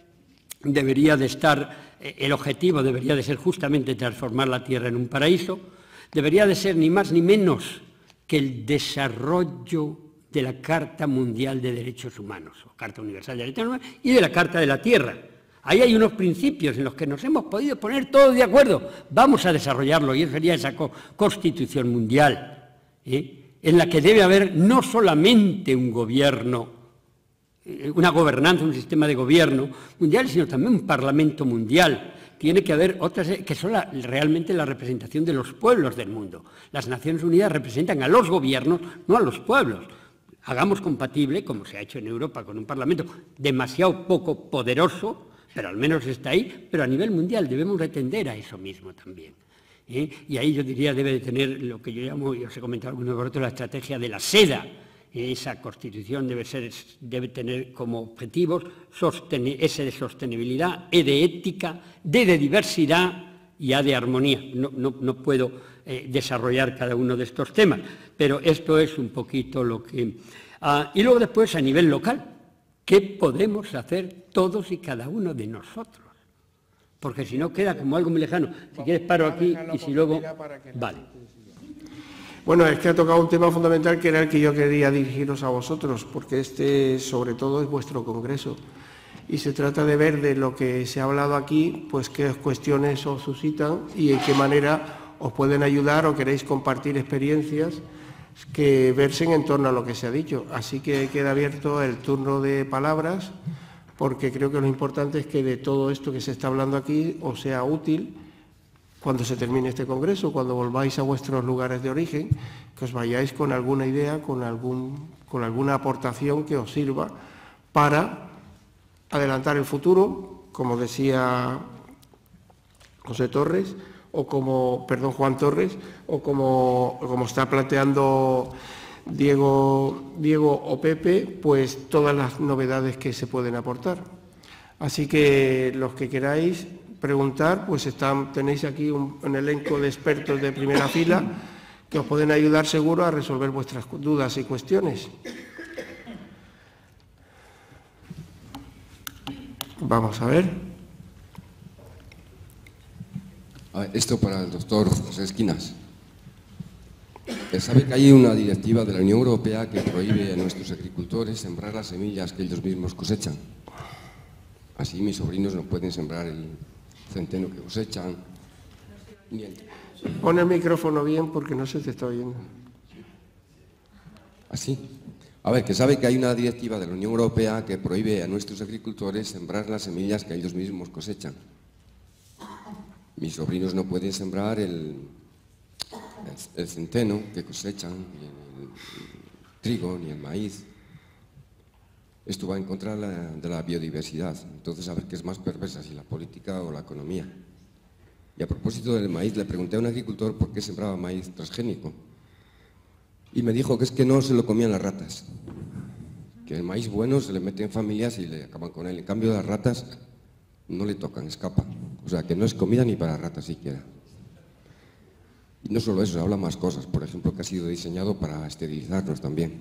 debería de estar, el objetivo debería de ser justamente transformar la Tierra en un paraíso, debería de ser ni más ni menos que el desarrollo de la Carta Mundial de Derechos Humanos, o Carta Universal de Derechos Humanos, y de la Carta de la Tierra. Ahí hay unos principios en los que nos hemos podido poner todos de acuerdo. Vamos a desarrollarlo, y eso sería esa Constitución Mundial, en la que debe haber no solamente un gobierno, una gobernanza, un sistema de gobierno mundial, sino también un parlamento mundial. Tiene que haber otras que son realmente la representación de los pueblos del mundo. Las Naciones Unidas representan a los gobiernos, no a los pueblos. Hagamos compatible, como se ha hecho en Europa, con un parlamento demasiado poco poderoso, pero al menos está ahí, pero a nivel mundial debemos de tender a eso mismo también. Y ahí yo diría debe de tener lo que yo llamo, y os he comentado algunos de vosotros, la estrategia de la seda. Esa Constitución debe tener como objetivos ese de sostenibilidad, E de ética, D de diversidad y A de armonía. No puedo desarrollar cada uno de estos temas, pero esto es un poquito lo que... y luego después a nivel local, ¿qué podemos hacer todos y cada uno de nosotros? Porque si no queda como algo muy lejano. Si quieres paro aquí y si luego... Vale. Bueno, es que ha tocado un tema fundamental que era el que yo quería dirigiros a vosotros, porque este sobre todo es vuestro congreso. Y se trata de ver de lo que se ha hablado aquí, pues qué cuestiones os suscitan y en qué manera os pueden ayudar o queréis compartir experiencias que versen en torno a lo que se ha dicho. Así que queda abierto el turno de palabras, porque creo que lo importante es que de todo esto que se está hablando aquí os sea útil cuando se termine este congreso, cuando volváis a vuestros lugares de origen, que os vayáis con alguna idea, con alguna aportación que os sirva para adelantar el futuro, como decía Juan Torres, o como está planteando Diego o Pepe, pues todas las novedades que se pueden aportar. Así que los que queráis preguntar, pues tenéis aquí un elenco de expertos de primera fila que os pueden ayudar seguro a resolver vuestras dudas y cuestiones. Vamos a ver. Esto para el doctor José Esquinas. ¿Sabe que hay una directiva de la Unión Europea que prohíbe a nuestros agricultores sembrar las semillas que ellos mismos cosechan? Así mis sobrinos no pueden sembrar el centeno que cosechan. Pon el micrófono bien porque no se te está oyendo. ¿Así? A ver, que sabe que hay una directiva de la Unión Europea que prohíbe a nuestros agricultores sembrar las semillas que ellos mismos cosechan. Mis sobrinos no pueden sembrar el centeno que cosechan, ni el trigo, ni el maíz. Esto va en contra de la biodiversidad. Entonces, a ver qué es más perversa, si la política o la economía. Y a propósito del maíz, le pregunté a un agricultor por qué sembraba maíz transgénico. Y me dijo que es que no se lo comían las ratas. Que el maíz bueno se le mete en familias y le acaban con él. En cambio, las ratas no le tocan, escapan. O sea, que no es comida ni para ratas siquiera. Y no solo eso, se habla más cosas. Por ejemplo, que ha sido diseñado para esterilizarnos también.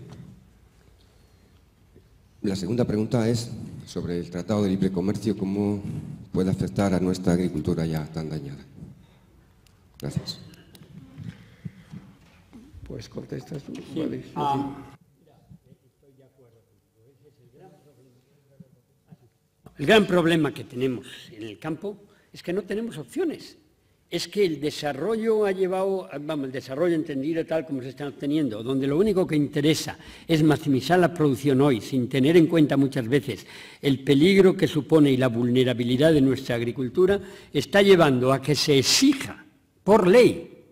La segunda pregunta es sobre el Tratado de Libre Comercio, ¿cómo puede afectar a nuestra agricultura ya tan dañada? Gracias. Pues contestas tú. Sí. Vale. El gran problema que tenemos en el campo es que no tenemos opciones. es que el desarrollo ha llevado, vamos, el desarrollo entendido tal como se está obteniendo, donde lo único que interesa es maximizar la producción hoy, sin tener en cuenta muchas veces el peligro que supone y la vulnerabilidad de nuestra agricultura, está llevando a que se exija por ley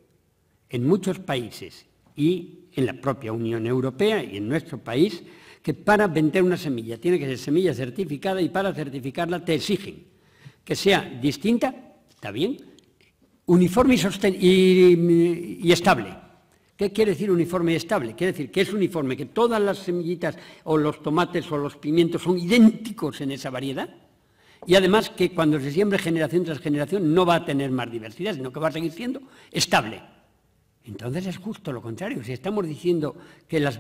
en muchos países y en la propia Unión Europea y en nuestro país, que para vender una semilla tiene que ser semilla certificada y para certificarla te exigen que sea distinta, está bien, uniforme y estable. ¿Qué quiere decir uniforme y estable? Quiere decir que es uniforme, que todas las semillitas o los tomates o los pimientos son idénticos en esa variedad y además que cuando se siembre generación tras generación no va a tener más diversidad, sino que va a seguir siendo estable. Entonces es justo lo contrario. Si estamos diciendo que las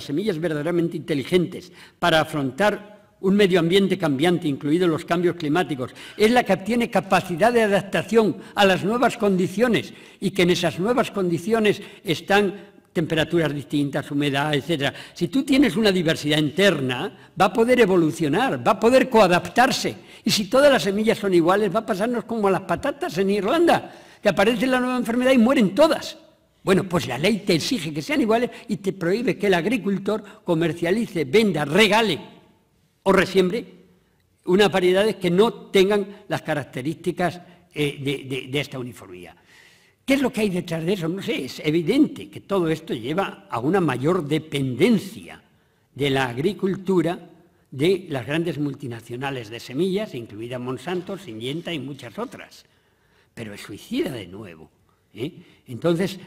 semillas verdaderamente inteligentes para afrontar un medio ambiente cambiante, incluidos los cambios climáticos, es la que tiene capacidad de adaptación a las nuevas condiciones y que en esas nuevas condiciones están temperaturas distintas, humedad, etc. Si tú tienes una diversidad interna, va a poder evolucionar, va a poder coadaptarse. Y si todas las semillas son iguales, va a pasarnos como a las patatas en Irlanda, que aparece la nueva enfermedad y mueren todas. Bueno, pues la ley te exige que sean iguales y te prohíbe que el agricultor comercialice, venda, regale o resiembre unas variedades que no tengan las características de esta uniformidad. ¿Qué es lo que hay detrás de eso? No sé, es evidente que todo esto lleva a una mayor dependencia de la agricultura de las grandes multinacionales de semillas, incluida Monsanto, Syngenta y muchas otras. Pero es suicida de nuevo. Entonces,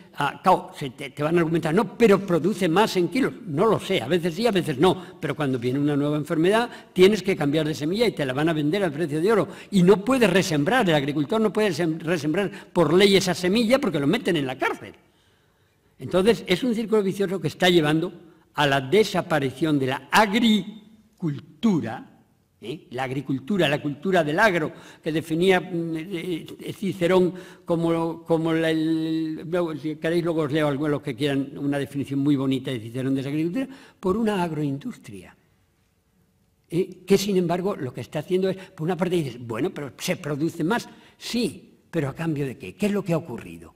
claro, te van a argumentar, no, pero produce más en kilos. No lo sé, a veces sí, a veces no, pero cuando viene una nueva enfermedad tienes que cambiar de semilla y te la van a vender al precio de oro. Y no puedes resembrar, el agricultor no puede resembrar por ley esa semilla porque lo meten en la cárcel. Entonces, es un círculo vicioso que está llevando a la desaparición de la agricultura, la cultura del agro, que definía Cicerón como si queréis luego os leo algo, los que quieran, una definición muy bonita de Cicerón de esa agricultura, por una agroindustria. Que sin embargo lo que está haciendo es, por una parte dices, bueno, pero se produce más, sí, pero ¿a cambio de qué? ¿Qué es lo que ha ocurrido?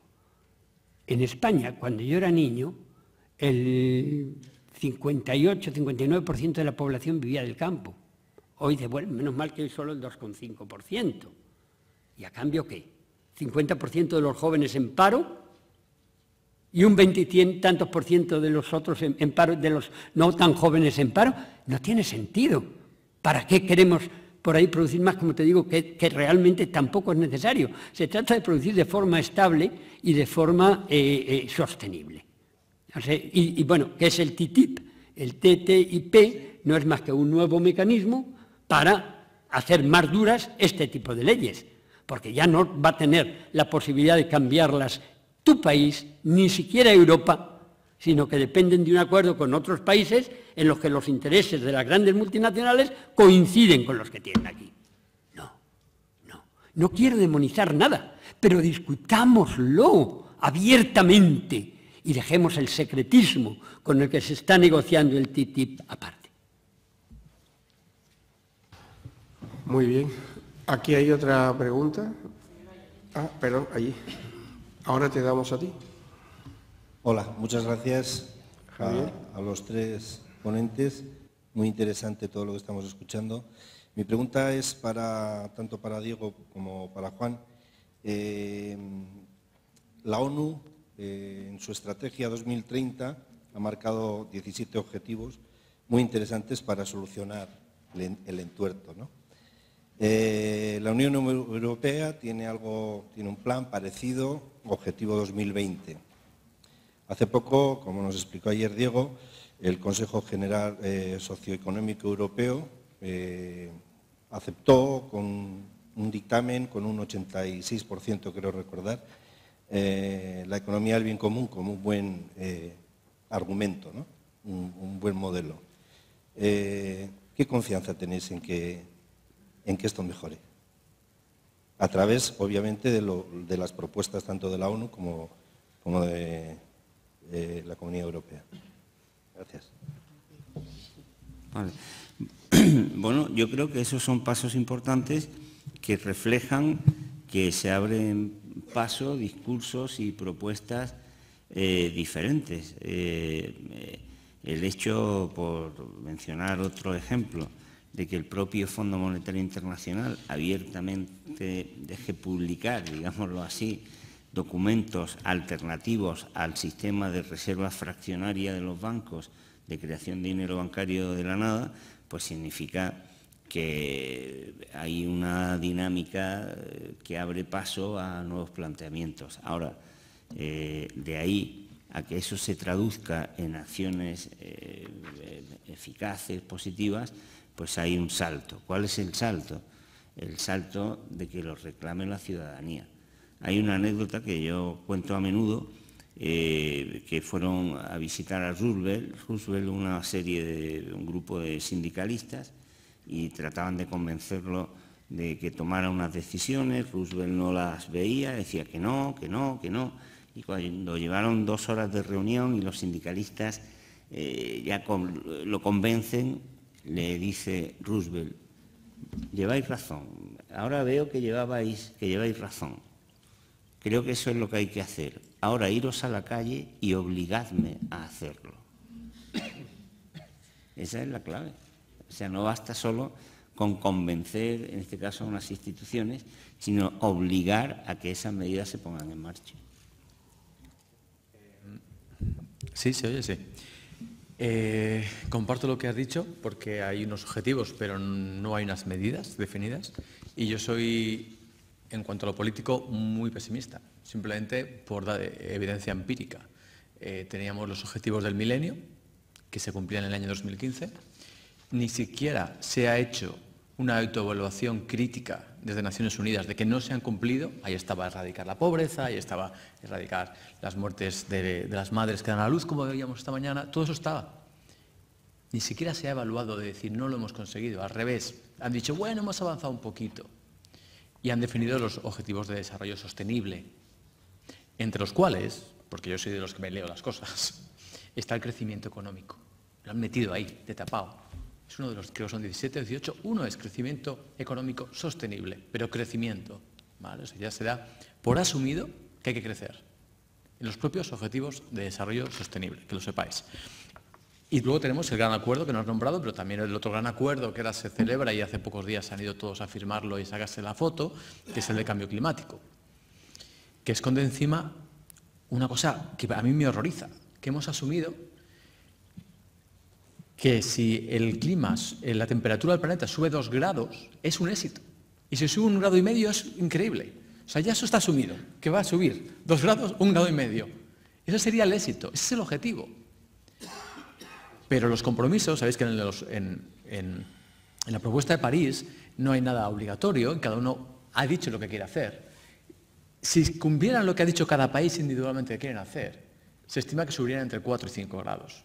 En España, cuando yo era niño, el 58-59% de la población vivía del campo. Hoy dice, bueno, menos mal que hoy solo el 2,5%. ¿Y a cambio qué? 50% de los jóvenes en paro y un 20 y tantos por ciento de los otros en paro, de los no tan jóvenes en paro. No tiene sentido. ¿Para qué queremos por ahí producir más? Como te digo, que realmente tampoco es necesario. Se trata de producir de forma estable y de forma sostenible. O sea, y bueno, ¿qué es el TTIP? El TTIP no es más que un nuevo mecanismo para hacer más duras este tipo de leyes, porque ya no va a tener la posibilidad de cambiarlas tu país, ni siquiera Europa, sino que dependen de un acuerdo con otros países en los que los intereses de las grandes multinacionales coinciden con los que tienen aquí. No quiero demonizar nada, pero discutámoslo abiertamente y dejemos el secretismo con el que se está negociando el TTIP aparte. Muy bien. Aquí hay otra pregunta. Perdón, allí. Ahora te damos a ti. Hola, muchas gracias a los tres ponentes. Muy interesante todo lo que estamos escuchando. Mi pregunta es tanto para Diego como para Juan. La ONU, en su estrategia 2030, ha marcado 17 objetivos muy interesantes para solucionar el entuerto, ¿no? La Unión Europea tiene un plan parecido, Objetivo 2020. Hace poco, como nos explicó ayer Diego, el Consejo General Socioeconómico Europeo aceptó con un dictamen con un 86%, creo recordar, la economía del bien común como un buen argumento, ¿no? Un buen modelo. ¿Qué confianza tenéis en que esto mejore? A través, obviamente, de las propuestas tanto de la ONU como de la Comunidad Europea. Gracias. Vale. Bueno, yo creo que esos son pasos importantes que reflejan que se abren paso discursos y propuestas diferentes. El hecho, por mencionar otro ejemplo, de que el propio Fondo Monetario Internacional abiertamente deje publicar, digámoslo así, documentos alternativos al sistema de reserva fraccionaria de los bancos, de creación de dinero bancario de la nada, pues significa que hay una dinámica que abre paso a nuevos planteamientos. Ahora, de ahí a que eso se traduzca en acciones eficaces, positivas, pues hay un salto. ¿Cuál es el salto? El salto de que lo reclame la ciudadanía. Hay una anécdota que yo cuento a menudo, que fueron a visitar a Roosevelt, un grupo de sindicalistas, y trataban de convencerlo de que tomara unas decisiones. Roosevelt no las veía, decía que no, que no, que no. Y cuando llevaron 2 horas de reunión y los sindicalistas lo convencen, le dice Roosevelt: lleváis razón, ahora veo que lleváis razón. Creo que eso es lo que hay que hacer. Ahora iros a la calle y obligadme a hacerlo. Esa es la clave. O sea, no basta solo con convencer, en este caso, a unas instituciones, sino obligar a que esas medidas se pongan en marcha. Sí, se oye, sí. Comparto lo que has dicho, porque hay unos objetivos, pero no hay unas medidas definidas. Y yo soy, en cuanto a lo político, muy pesimista, simplemente por evidencia empírica. Teníamos los objetivos del milenio, que se cumplían en el año 2015. Ni siquiera se ha hecho una autoevaluación crítica desde Naciones Unidas de que no se han cumplido. Ahí estaba erradicar la pobreza, ahí estaba erradicar las muertes de las madres que dan a la luz, como veíamos esta mañana. Todo eso estaba. Ni siquiera se ha evaluado de decir no lo hemos conseguido. Al revés, han dicho, bueno, hemos avanzado un poquito. Y han definido los objetivos de desarrollo sostenible, entre los cuales, porque yo soy de los que me leo las cosas, está el crecimiento económico. Lo han metido ahí, de tapado. Es uno de los, creo que son 17 o 18, uno es crecimiento económico sostenible, pero crecimiento, ¿vale? O sea, ya se da por asumido que hay que crecer en los propios objetivos de desarrollo sostenible, que lo sepáis. Y luego tenemos el gran acuerdo que no has nombrado, pero también el otro gran acuerdo que ahora se celebra y hace pocos días han ido todos a firmarlo y sacarse la foto, que es el de cambio climático, que esconde encima una cosa que a mí me horroriza, que hemos asumido que si el clima, la temperatura del planeta sube 2 grados, es un éxito. Y si sube 1,5 grados es increíble. O sea, ya eso está asumido, que va a subir 2 grados, 1,5 grados. Ese sería el éxito, ese es el objetivo. Pero los compromisos, sabéis que en la propuesta de París no hay nada obligatorio, cada uno ha dicho lo que quiere hacer. Si cumplieran lo que ha dicho cada país individualmente que quieren hacer, se estima que subirían entre 4 y 5 grados.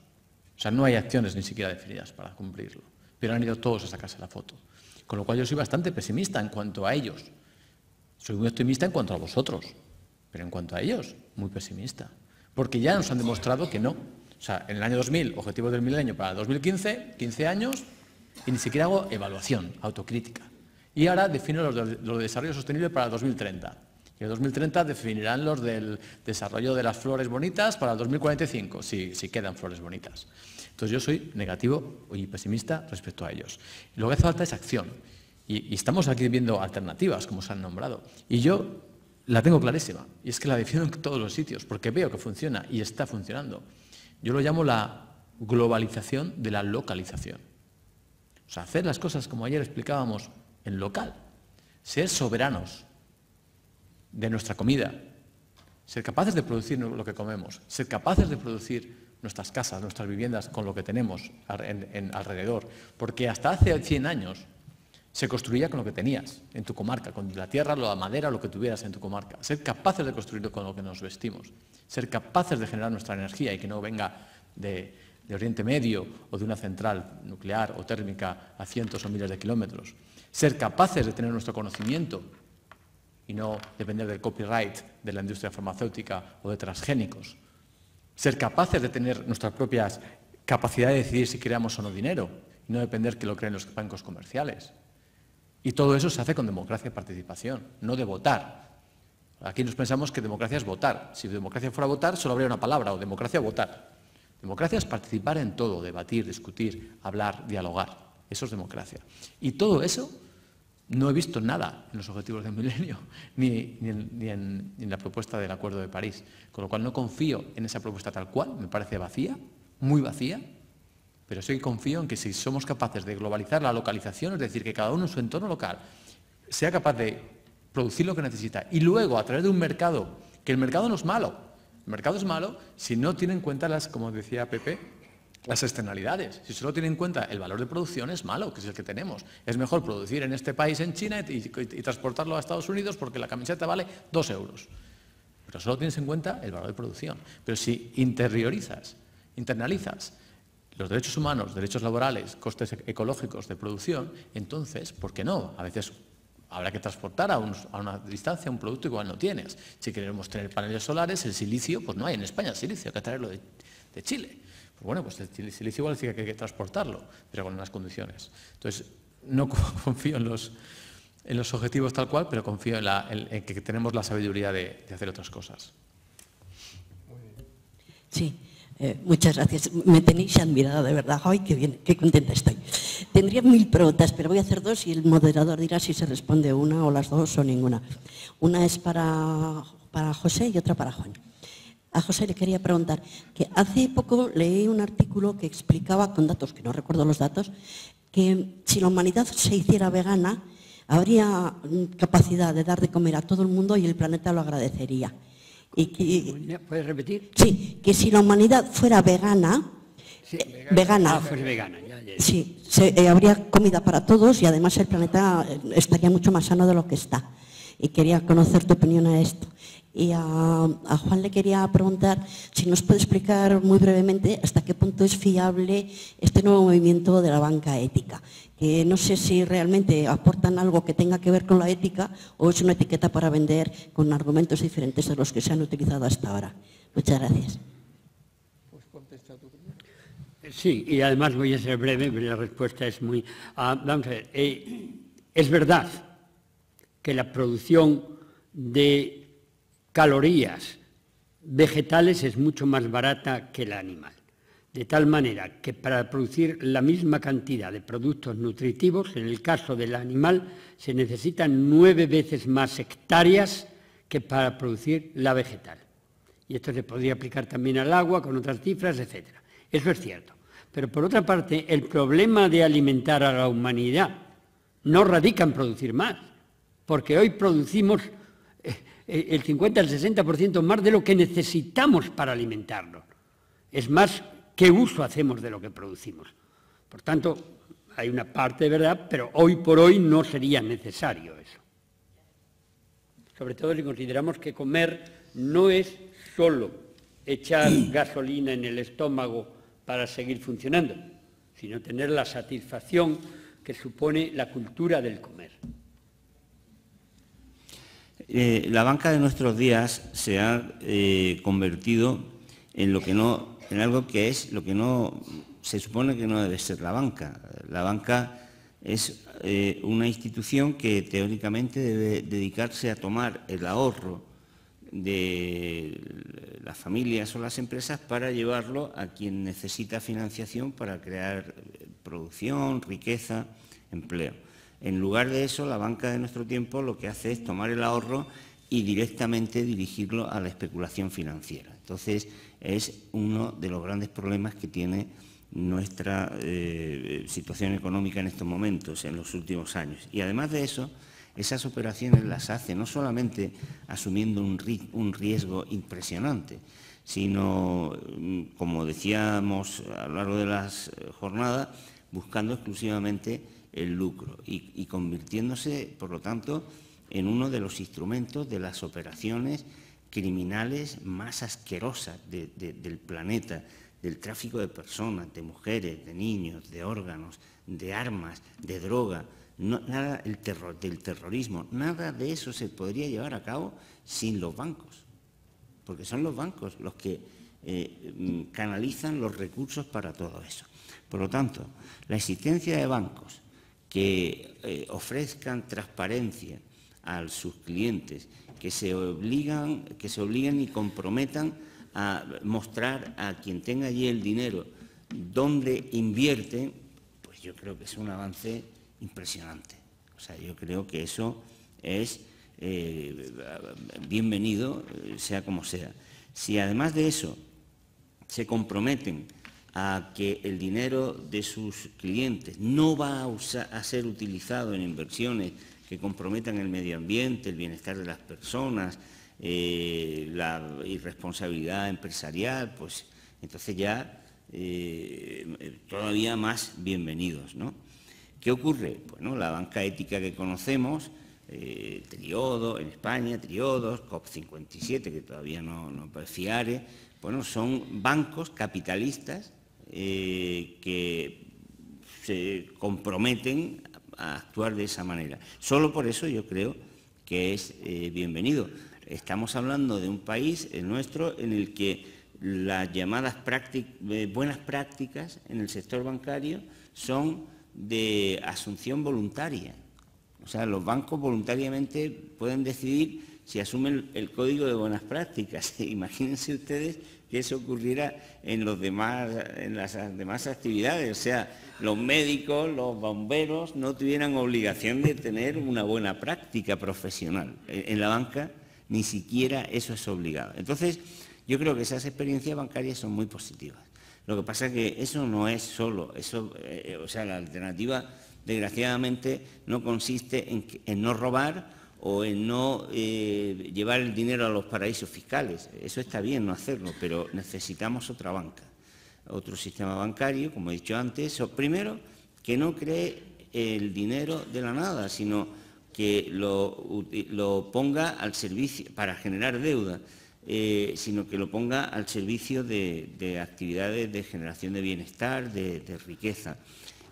O sea, no hay acciones ni siquiera definidas para cumplirlo, pero han ido todos a sacarse la foto. Con lo cual yo soy bastante pesimista en cuanto a ellos. Soy muy optimista en cuanto a vosotros, pero en cuanto a ellos, muy pesimista. Porque ya nos han demostrado que no. O sea, en el año 2000, objetivos del milenio para el 2015, 15 años, y ni siquiera hago evaluación, autocrítica. Y ahora defino los de desarrollo sostenible para el 2030. Y en el 2030 definirán los del desarrollo de las flores bonitas para el 2045, si quedan flores bonitas. Entonces yo soy negativo y pesimista respecto a ellos. Y lo que hace falta es acción. Y estamos aquí viendo alternativas, como se han nombrado. Y yo la tengo clarísima. Y es que la defiendo en todos los sitios, porque veo que funciona y está funcionando. Yo lo llamo la globalización de la localización. O sea, hacer las cosas como ayer explicábamos en local. Ser soberanos de nuestra comida, ser capaces de producir lo que comemos, ser capaces de producir nuestras casas, nuestras viviendas con lo que tenemos alrededor, porque hasta hace 100 años se construía con lo que tenías en tu comarca, con la tierra, la madera, lo que tuvieras en tu comarca, ser capaces de construirlo con lo que nos vestimos, ser capaces de generar nuestra energía y que no venga de Oriente Medio o de una central nuclear o térmica a cientos o miles de kilómetros, ser capaces de tener nuestro conocimiento y no depender del copyright de la industria farmacéutica o de transgénicos. Ser capaces de tener nuestras propias capacidades de decidir si creamos o no dinero y no depender que lo creen los bancos comerciales. Y todo eso se hace con democracia y participación, no de votar. Aquí nos pensamos que democracia es votar. Si democracia fuera votar, solo habría una palabra, o democracia o votar. Democracia es participar en todo, debatir, discutir, hablar, dialogar. Eso es democracia. Y todo eso no he visto nada en los objetivos del milenio, ni en la propuesta del Acuerdo de París. Con lo cual no confío en esa propuesta tal cual, me parece vacía, muy vacía, pero sí confío en que si somos capaces de globalizar la localización, es decir, que cada uno en su entorno local sea capaz de producir lo que necesita y luego a través de un mercado, que el mercado no es malo, el mercado es malo si no tiene en cuenta las, como decía Pepe, las externalidades. Si solo tiene en cuenta el valor de producción es malo, que es el que tenemos. Es mejor producir en este país, en China, y transportarlo a Estados Unidos porque la camiseta vale 2 euros. Pero solo tienes en cuenta el valor de producción. Pero si internalizas los derechos humanos, derechos laborales, costes ecológicos de producción, entonces, ¿por qué no? A veces habrá que transportar a una distancia un producto igual no tienes. Si queremos tener paneles solares, el silicio, pues no hay en España silicio, hay que traerlo de Chile. Pues bueno, pues el silicio igual sí que hay que transportarlo, pero con unas condiciones. Entonces, no confío en los objetivos tal cual, pero confío en que tenemos la sabiduría de hacer otras cosas. Sí. Muchas gracias. Me tenéis admirada, de verdad. ¡Ay, qué bien! ¡Qué contenta estoy! Tendría 1000 preguntas, pero voy a hacer 2 y el moderador dirá si se responde una o las 2 o ninguna. Una es para José y otra para Juan. A José le quería preguntar que hace poco leí un artículo que explicaba, con datos, que no recuerdo los datos, que si la humanidad se hiciera vegana, habría capacidad de dar de comer a todo el mundo y el planeta lo agradecería. ¿Puedes repetir? Sí, que si la humanidad fuera vegana, Sí, vegana. Fuera vegana, ya. Sí, habría comida para todos y además el planeta estaría mucho más sano de lo que está. Y quería conocer tu opinión a esto. Y a Juan le quería preguntar si nos puede explicar muy brevemente hasta qué punto es fiable este nuevo movimiento de la banca ética. Que no sé si realmente aportan algo que tenga que ver con la ética o es una etiqueta para vender con argumentos diferentes de los que se han utilizado hasta ahora. Muchas gracias. Sí, y además voy a ser breve, pero la respuesta es muy... vamos a ver, es verdad que la producción de calorías vegetales es mucho más barata que la animal. De tal manera que para producir la misma cantidad de productos nutritivos, en el caso del animal, se necesitan 9 veces más hectáreas que para producir la vegetal. Y esto se podría aplicar también al agua, con otras cifras, etc. Eso es cierto. Pero por otra parte, el problema de alimentar a la humanidad no radica en producir más, porque hoy producimos el 50 al 60% más de lo que necesitamos para alimentarnos. Es más, ¿qué uso hacemos de lo que producimos? Por tanto, hay una parte de verdad, pero hoy por hoy no sería necesario eso. Sobre todo si consideramos que comer no es solo echar gasolina en el estómago para seguir funcionando, sino tener la satisfacción que supone la cultura del comer. La banca de nuestros días se ha convertido en algo que es lo que no se supone que no debe ser la banca. La banca es una institución que teóricamente debe dedicarse a tomar el ahorro de las familias o las empresas para llevarlo a quien necesita financiación para crear producción, riqueza, empleo. En lugar de eso, la banca de nuestro tiempo lo que hace es tomar el ahorro y directamente dirigirlo a la especulación financiera. Entonces, es uno de los grandes problemas que tiene nuestra situación económica en estos momentos, en los últimos años. Y además de eso, esas operaciones las hace no solamente asumiendo un riesgo impresionante, sino, como decíamos a lo largo de las jornadas, buscando exclusivamente el lucro y convirtiéndose, por lo tanto, en uno de los instrumentos de las operaciones criminales más asquerosas del planeta, del tráfico de personas, de mujeres, de niños, de órganos, de armas, de droga, nada del terrorismo, nada de eso se podría llevar a cabo sin los bancos, porque son los bancos los que canalizan los recursos para todo eso. Por lo tanto, la existencia de bancos que ofrezcan transparencia a sus clientes, que se obliguen y comprometan a mostrar a quien tenga allí el dinero dónde invierte, pues yo creo que es un avance impresionante. O sea, yo creo que eso es bienvenido, sea como sea. Si además de eso se comprometen a que el dinero de sus clientes no va a ser utilizado en inversiones que comprometan el medio ambiente, el bienestar de las personas, la irresponsabilidad empresarial, pues entonces ya todavía más bienvenidos, ¿no? ¿Qué ocurre? Bueno, la banca ética que conocemos, Triodos, en España, Triodos, COP57, que todavía no FIARE, bueno, son bancos capitalistas que se comprometen a actuar de esa manera. Solo por eso yo creo que es bienvenido. Estamos hablando de un país, el nuestro, en el que las llamadas buenas prácticas en el sector bancario son de asunción voluntaria. O sea, los bancos voluntariamente pueden decidir si asumen el código de buenas prácticas. Imagínense ustedes que eso ocurriera en las demás actividades. O sea, los médicos, los bomberos no tuvieran obligación de tener una buena práctica profesional. En la banca ni siquiera eso es obligado. Entonces, yo creo que esas experiencias bancarias son muy positivas. Lo que pasa es que eso no es solo, o sea, la alternativa, desgraciadamente, no consiste en no robar o en no llevar el dinero a los paraísos fiscales. Eso está bien no hacerlo, pero necesitamos otra banca, otro sistema bancario, como he dicho antes. Primero, que no cree el dinero de la nada, sino que lo ponga al servicio para generar deuda, sino que lo ponga al servicio de actividades de generación de bienestar, de riqueza.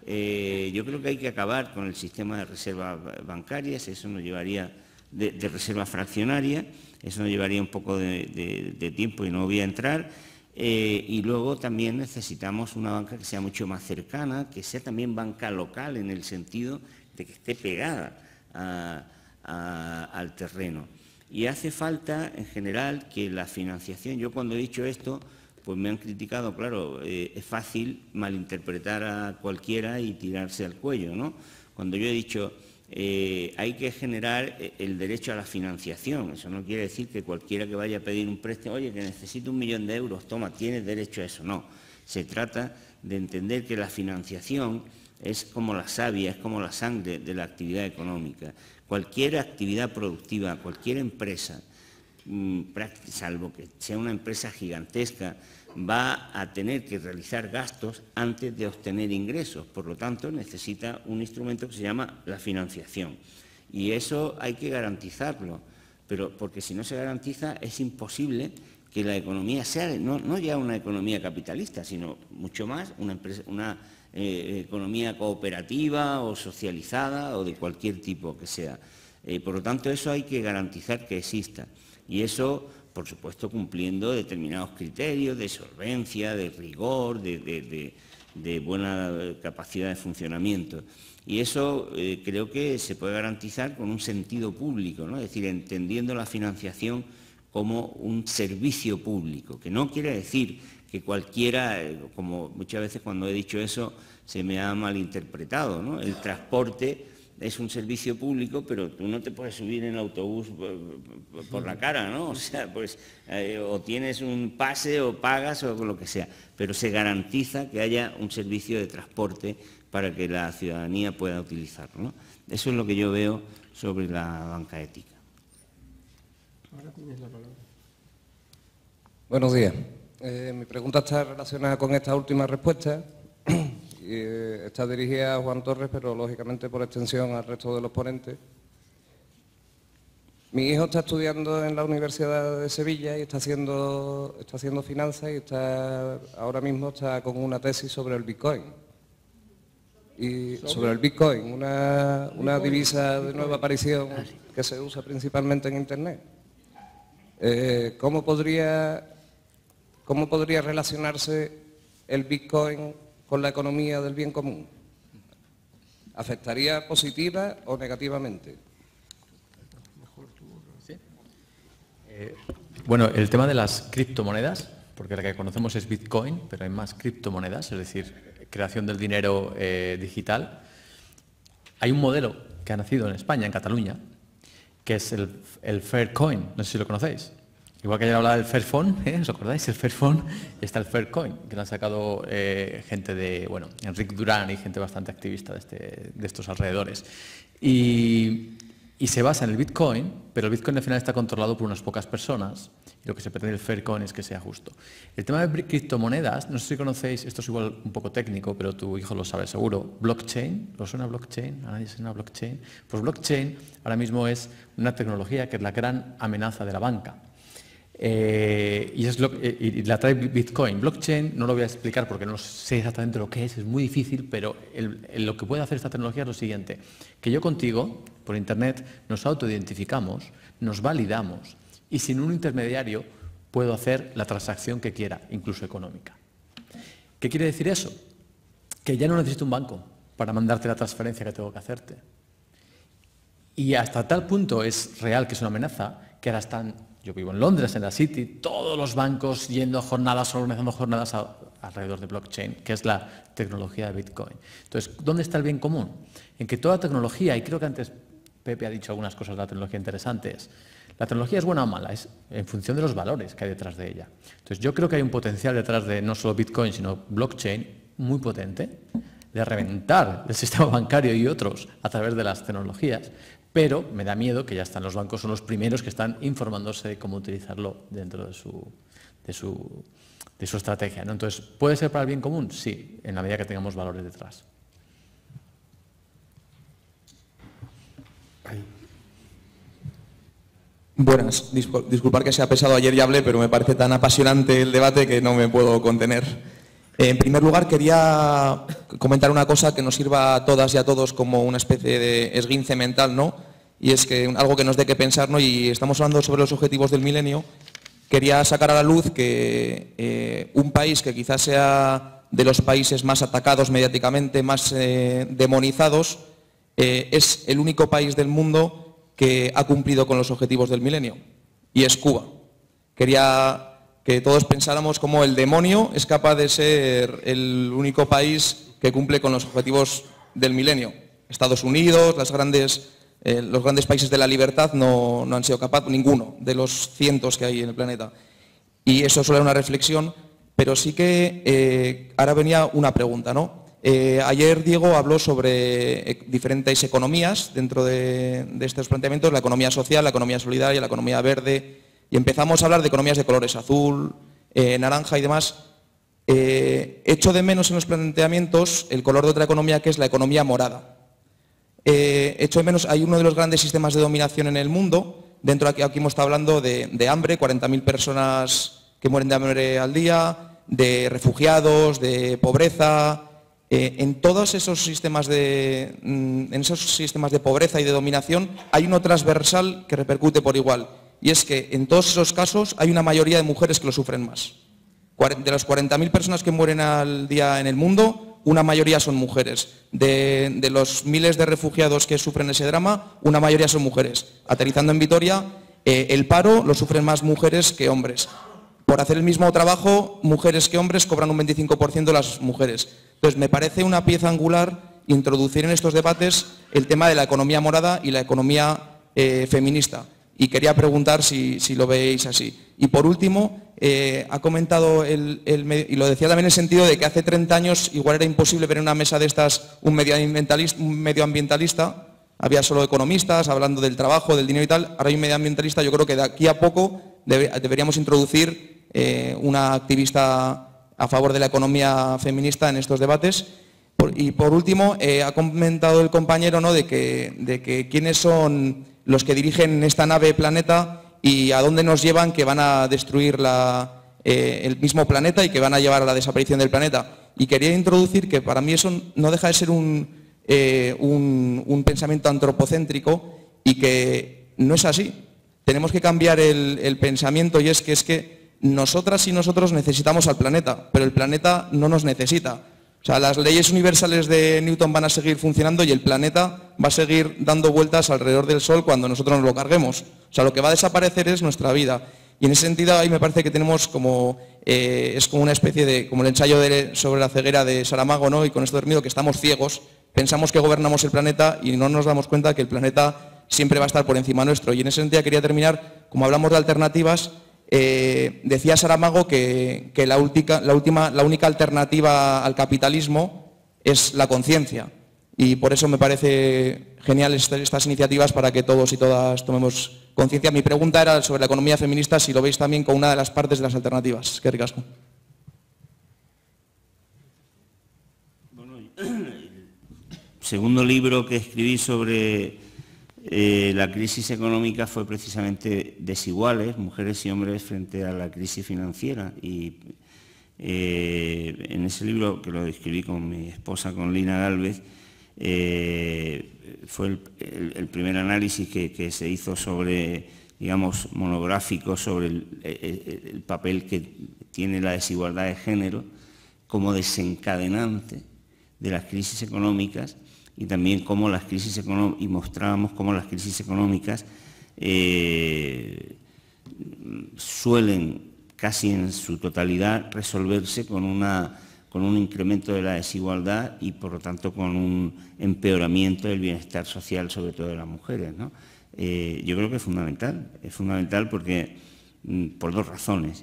Yo creo que hay que acabar con el sistema de reservas bancarias, eso nos llevaría de reserva fraccionaria, eso nos llevaría un poco de tiempo y no voy a entrar. Y luego también necesitamos una banca que sea mucho más cercana, que sea también banca local en el sentido de que esté pegada al terreno. Y hace falta, en general, que la financiación, yo cuando he dicho esto, pues me han criticado, claro, es fácil malinterpretar a cualquiera y tirarse al cuello, ¿no? Cuando yo he dicho, hay que generar el derecho a la financiación, eso no quiere decir que cualquiera que vaya a pedir un préstamo, oye, que necesito 1 millón de euros, toma, tienes derecho a eso, no. Se trata de entender que la financiación es como la savia, es como la sangre de la actividad económica. Cualquier actividad productiva, cualquier empresa, salvo que sea una empresa gigantesca, va a tener que realizar gastos antes de obtener ingresos. Por lo tanto, necesita un instrumento que se llama la financiación. Y eso hay que garantizarlo, pero porque si no se garantiza es imposible que la economía sea, no ya una economía capitalista, sino mucho más una economía cooperativa o socializada o de cualquier tipo que sea. Por lo tanto, eso hay que garantizar que exista. Y eso, por supuesto, cumpliendo determinados criterios de solvencia, de rigor, de buena capacidad de funcionamiento. Y eso creo que se puede garantizar con un sentido público, ¿no? Es decir, entendiendo la financiación como un servicio público, que no quiere decir que cualquiera, como muchas veces cuando he dicho eso, se me ha malinterpretado, ¿no? El transporte es un servicio público, pero tú no te puedes subir en el autobús por la cara, ¿no? O sea, pues o tienes un pase o pagas o lo que sea, pero se garantiza que haya un servicio de transporte para que la ciudadanía pueda utilizarlo, ¿no? Eso es lo que yo veo sobre la banca ética. Ahora tienes la palabra. Buenos días. Mi pregunta está relacionada con esta última respuesta. Está dirigida a Juan Torres, pero lógicamente por extensión al resto de los ponentes. Mi hijo está estudiando en la Universidad de Sevilla y está haciendo finanzas y ahora mismo está con una tesis sobre el Bitcoin. Sobre el Bitcoin, una divisa de nueva aparición que se usa principalmente en Internet. ¿Cómo podría relacionarse el Bitcoin con la economía del bien común? ¿afectaría positiva o negativamente? Bueno, el tema de las criptomonedas, porque la que conocemos es Bitcoin, pero hay más criptomonedas, es decir, creación del dinero digital. Hay un modelo que ha nacido en España, en Cataluña, que es el Faircoin, no sé si lo conocéis. Igual que ayer hablaba del Fairphone, ¿os acordáis? El Fairphone, está el Faircoin, que lo han sacado gente de, bueno, Enric Durán y gente bastante activista de estos alrededores. Y se basa en el Bitcoin, pero el Bitcoin al final está controlado por unas pocas personas y lo que se pretende del Faircoin es que sea justo. El tema de criptomonedas, no sé si conocéis, esto es igual un poco técnico, pero tu hijo lo sabe seguro, blockchain, ¿os suena blockchain? ¿A nadie suena blockchain? Pues blockchain ahora mismo es una tecnología que es la gran amenaza de la banca. Y la trae Bitcoin. Blockchain no lo voy a explicar porque no sé exactamente lo que es muy difícil, pero lo que puede hacer esta tecnología es lo siguiente, que yo contigo, por Internet, nos autoidentificamos, nos validamos y sin un intermediario puedo hacer la transacción que quiera, incluso económica. ¿Qué quiere decir eso? Que ya no necesito un banco para mandarte la transferencia que tengo que hacerte. Y hasta tal punto es real que es una amenaza que ahora están, yo vivo en Londres, en la City, todos los bancos yendo a jornadas, organizando jornadas alrededor de blockchain, que es la tecnología de Bitcoin. Entonces, ¿dónde está el bien común? En que toda tecnología, y creo que antes Pepe ha dicho algunas cosas de la tecnología interesantes, la tecnología es buena o mala, es en función de los valores que hay detrás de ella. Entonces, yo creo que hay un potencial detrás de no solo Bitcoin, sino blockchain muy potente, de reventar el sistema bancario y otros a través de las tecnologías, pero me da miedo que ya están los bancos, son los primeros que están informándose de cómo utilizarlo dentro de su estrategia, ¿no? Entonces, ¿puede ser para el bien común? Sí, en la medida que tengamos valores detrás. Buenas, disculpar que sea pesado, ayer ya hablé, pero me parece tan apasionante el debate que no me puedo contener. En primer lugar, quería comentar una cosa que nos sirva a todas y a todos como una especie de esguince mental, ¿no? Y es que algo que nos dé que pensar, ¿no? Y estamos hablando sobre los objetivos del milenio. Quería sacar a la luz que un país que quizás sea de los países más atacados mediáticamente, más demonizados, es el único país del mundo que ha cumplido con los objetivos del milenio, y es Cuba. Quería que todos pensáramos cómo el demonio es capaz de ser el único país que cumple con los objetivos del milenio. Estados Unidos, los grandes países de la libertad no han sido capaces, ninguno de los cientos que hay en el planeta. Y eso solo era una reflexión, pero sí que ahora venía una pregunta, ¿no? Ayer Diego habló sobre diferentes economías dentro de estos planteamientos, la economía social, la economía solidaria, la economía verde, y empezamos a hablar de economías de colores azul, naranja y demás. Echo de menos en los planteamientos el color de otra economía que es la economía morada. Echo de menos, hay uno de los grandes sistemas de dominación en el mundo, dentro de aquí hemos estado hablando de hambre, 40.000 personas que mueren de hambre al día, de refugiados, de pobreza. En todos esos sistemas de pobreza y de dominación hay uno transversal que repercute por igual, y es que en todos esos casos hay una mayoría de mujeres que lo sufren más. De las 40.000 personas que mueren al día en el mundo, una mayoría son mujeres. De los miles de refugiados que sufren ese drama, una mayoría son mujeres. Aterrizando en Vitoria, el paro lo sufren más mujeres que hombres. Por hacer el mismo trabajo, mujeres que hombres cobran un 25% las mujeres. Entonces, me parece una pieza angular introducir en estos debates el tema de la economía morada y la economía feminista. Y quería preguntar si lo veis así. Y por último, ha comentado, y lo decía también en el sentido de que hace 30 años igual era imposible ver en una mesa de estas un medioambientalista, había solo economistas hablando del trabajo, del dinero y tal. Ahora hay un medioambientalista, yo creo que de aquí a poco deberíamos introducir una activista a favor de la economía feminista en estos debates. Y por último, ha comentado el compañero, ¿no?, de que quiénes son los que dirigen esta nave planeta y a dónde nos llevan, que van a destruir el mismo planeta y que van a llevar a la desaparición del planeta. Y quería introducir que para mí eso no deja de ser un pensamiento antropocéntrico y que no es así. Tenemos que cambiar el pensamiento, y es que nosotras y nosotros necesitamos al planeta, pero el planeta no nos necesita. O sea, las leyes universales de Newton van a seguir funcionando y el planeta va a seguir dando vueltas alrededor del Sol cuando nosotros nos lo carguemos. O sea, lo que va a desaparecer es nuestra vida. Y en ese sentido ahí me parece que tenemos como, es como una especie de, como el ensayo sobre la ceguera de Saramago, ¿no? Y con esto termino, que estamos ciegos, pensamos que gobernamos el planeta y no nos damos cuenta que el planeta siempre va a estar por encima nuestro. Y en ese sentido quería terminar, como hablamos de alternativas, decía Saramago que la única alternativa al capitalismo es la conciencia. Y por eso me parece genial estas iniciativas para que todos y todas tomemos conciencia. Mi pregunta era sobre la economía feminista, si lo veis también con una de las partes de las alternativas. Qué ricasco. Bueno, el segundo libro que escribí sobre la crisis económica fue precisamente Desiguales, mujeres y hombres frente a la crisis financiera. Y en ese libro, que lo escribí con mi esposa, con Lina Gálvez, fue el primer análisis que se hizo sobre, digamos, monográfico sobre el papel que tiene la desigualdad de género como desencadenante de las crisis económicas, y también cómo las crisis económicas, y mostrábamos cómo las crisis económicas suelen casi en su totalidad resolverse con un incremento de la desigualdad y por lo tanto con un empeoramiento del bienestar social, sobre todo de las mujeres, ¿no? Yo creo que es fundamental porque, por dos razones,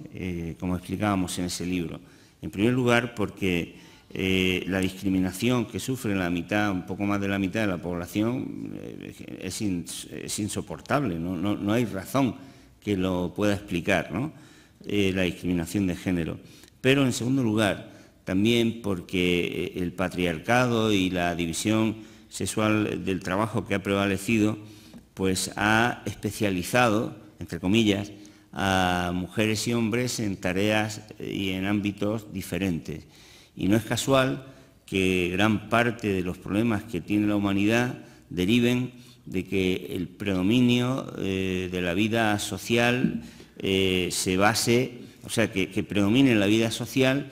como explicábamos en ese libro. En primer lugar, porque la discriminación que sufre la mitad, un poco más de la mitad de la población, es insoportable, no hay razón que lo pueda explicar, ¿no? La discriminación de género. Pero, en segundo lugar, también porque el patriarcado y la división sexual del trabajo que ha prevalecido, pues ha especializado, entre comillas, a mujeres y hombres en tareas y en ámbitos diferentes. Y no es casual que gran parte de los problemas que tiene la humanidad deriven de que el predominio de la vida social se base, o sea, que predomine en la vida social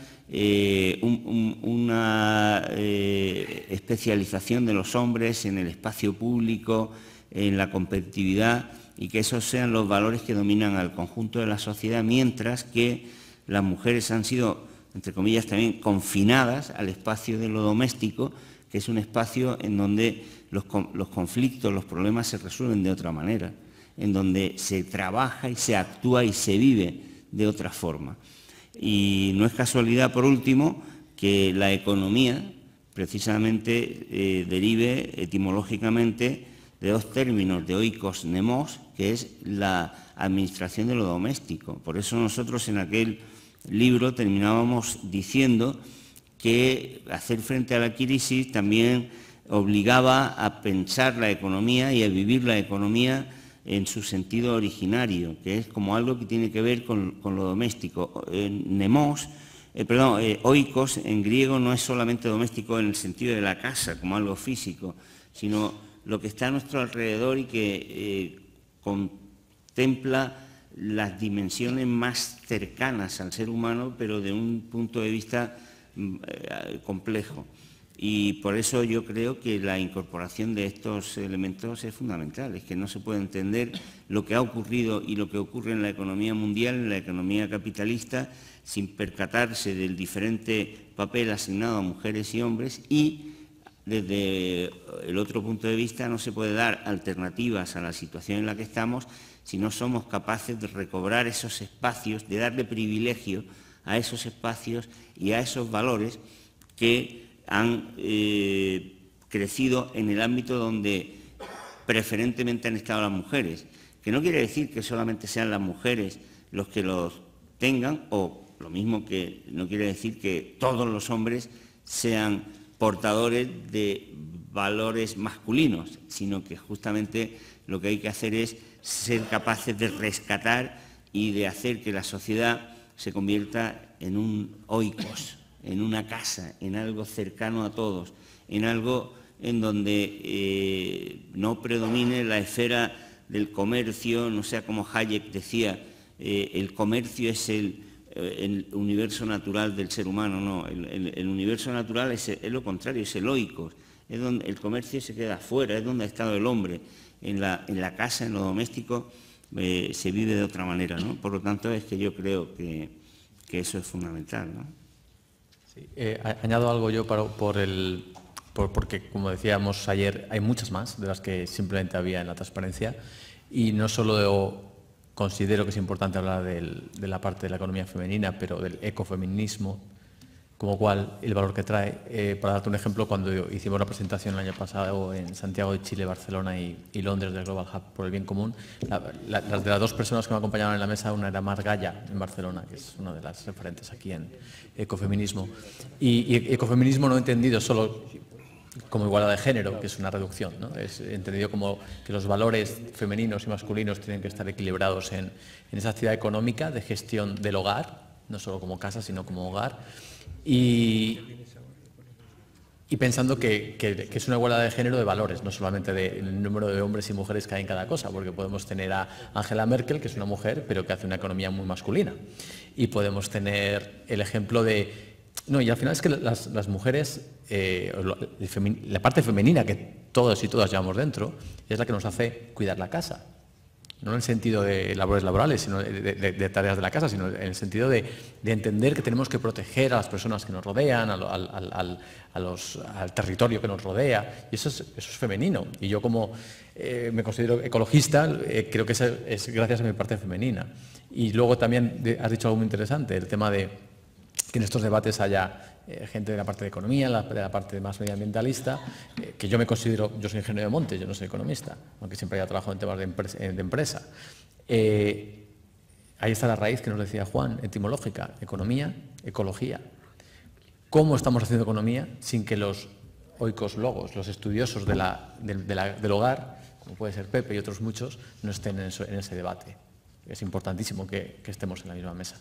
una especialización de los hombres en el espacio público, en la competitividad, y que esos sean los valores que dominan al conjunto de la sociedad, mientras que las mujeres han sido, entre comillas, también confinadas al espacio de lo doméstico, que es un espacio en donde los conflictos, los problemas se resuelven de otra manera, en donde se trabaja y se actúa y se vive de otra forma. Y no es casualidad, por último, que la economía precisamente derive etimológicamente de dos términos, de oikos nemos, que es la administración de lo doméstico. Por eso nosotros en aquel libro terminábamos diciendo que hacer frente a la crisis también obligaba a pensar la economía y a vivir la economía en su sentido originario, que es como algo que tiene que ver con lo doméstico. Oikos en griego no es solamente doméstico en el sentido de la casa, como algo físico, sino lo que está a nuestro alrededor y que contempla las dimensiones más cercanas al ser humano, pero de un punto de vista complejo. Y por eso yo creo que la incorporación de estos elementos es fundamental. Es que no se puede entender lo que ha ocurrido y lo que ocurre en la economía mundial, en la economía capitalista, sin percatarse del diferente papel asignado a mujeres y hombres, y desde el otro punto de vista no se puede dar alternativas a la situación en la que estamos si no somos capaces de recobrar esos espacios, de darle privilegio a esos espacios y a esos valores que han crecido en el ámbito donde preferentemente han estado las mujeres, que no quiere decir que solamente sean las mujeres los que los tengan, o lo mismo que no quiere decir que todos los hombres sean portadores de valores masculinos, sino que justamente lo que hay que hacer es ser capaces de rescatar y de hacer que la sociedad se convierta en un oikos, en una casa, en algo cercano a todos, en algo en donde no predomine la esfera del comercio, no sea como Hayek decía, el comercio es el el universo natural del ser humano, no. El universo natural es lo contrario, es el oikos. Es donde el comercio se queda fuera, es donde ha estado el hombre. En la casa, en lo doméstico, se vive de otra manera, ¿no? Por lo tanto, es que yo creo que eso es fundamental, ¿no? Sí, añado algo yo porque, como decíamos ayer, hay muchas más de las que simplemente había en la transparencia, y no solo considero que es importante hablar de la parte de la economía femenina, pero del ecofeminismo, como cual el valor que trae. Para darte un ejemplo, cuando hicimos la presentación el año pasado en Santiago de Chile, Barcelona y Londres del Global Hub por el Bien Común, las de las dos personas que me acompañaban en la mesa, una era Mar Gaya en Barcelona, que es una de las referentes aquí en ecofeminismo. Y ecofeminismo no entendido solo como igualdad de género, que es una reducción, ¿no? Es entendido como que los valores femeninos y masculinos tienen que estar equilibrados en esa actividad económica de gestión del hogar, no solo como casa, sino como hogar. Y pensando que es una igualdad de género de valores, no solamente del número de hombres y mujeres que hay en cada cosa, porque podemos tener a Angela Merkel, que es una mujer, pero que hace una economía muy masculina. Y podemos tener el ejemplo de... No, y al final es que las mujeres, la parte femenina que todos y todas llevamos dentro, es la que nos hace cuidar la casa. No en el sentido de labores laborales, sino de tareas de la casa, sino en el sentido de entender que tenemos que proteger a las personas que nos rodean, al territorio que nos rodea, y eso es femenino. Y yo, como me considero ecologista, creo que es gracias a mi parte femenina. Y luego también has dicho algo muy interesante, el tema de que en estos debates haya gente de la parte de economía, de la parte más medioambientalista, que yo me considero, yo soy ingeniero de montes, yo no soy economista, aunque siempre haya trabajado en temas de empresa. Ahí está la raíz que nos decía Juan, etimológica, economía, ecología. ¿Cómo estamos haciendo economía sin que los oikos-logos, los estudiosos del hogar, como puede ser Pepe y otros muchos, no estén en ese debate? Es importantísimo que estemos en la misma mesa.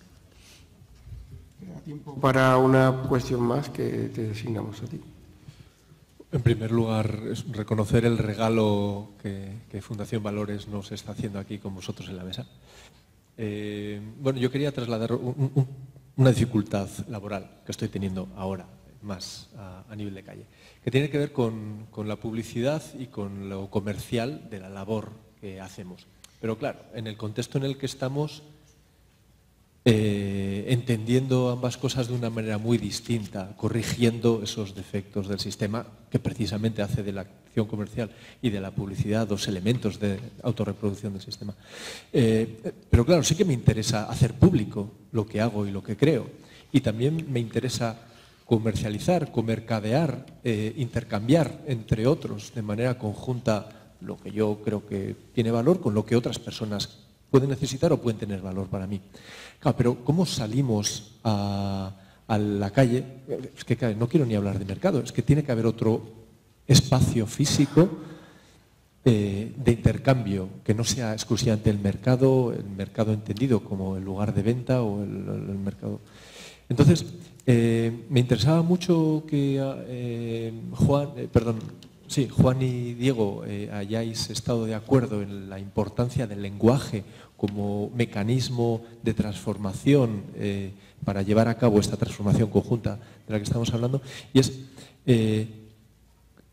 Queda tiempo para una cuestión más que te designamos a ti. En primer lugar, es reconocer el regalo que Fundación Valores nos está haciendo aquí con vosotros en la mesa. Bueno, yo quería trasladar una dificultad laboral que estoy teniendo ahora, más a nivel de calle, que tiene que ver con la publicidad y con lo comercial de la labor que hacemos. Pero claro, en el contexto en el que estamos, entendiendo ambas cosas de una manera muy distinta, corrigiendo esos defectos del sistema que precisamente hace de la acción comercial y de la publicidad dos elementos de autorreproducción del sistema. Pero claro, sí que me interesa hacer público lo que hago y lo que creo, y también me interesa comercializar, comercadear, intercambiar entre otros de manera conjunta lo que yo creo que tiene valor con lo que otras personas pueden necesitar o pueden tener valor para mí. Claro, pero ¿cómo salimos a la calle? Es que claro, no quiero ni hablar de mercado, es que tiene que haber otro espacio físico de intercambio, que no sea exclusivamente el mercado entendido como el lugar de venta o el mercado. Entonces, me interesaba mucho que Juan y Diego hayáis estado de acuerdo en la importancia del lenguaje como mecanismo de transformación para llevar a cabo esta transformación conjunta de la que estamos hablando. Y es,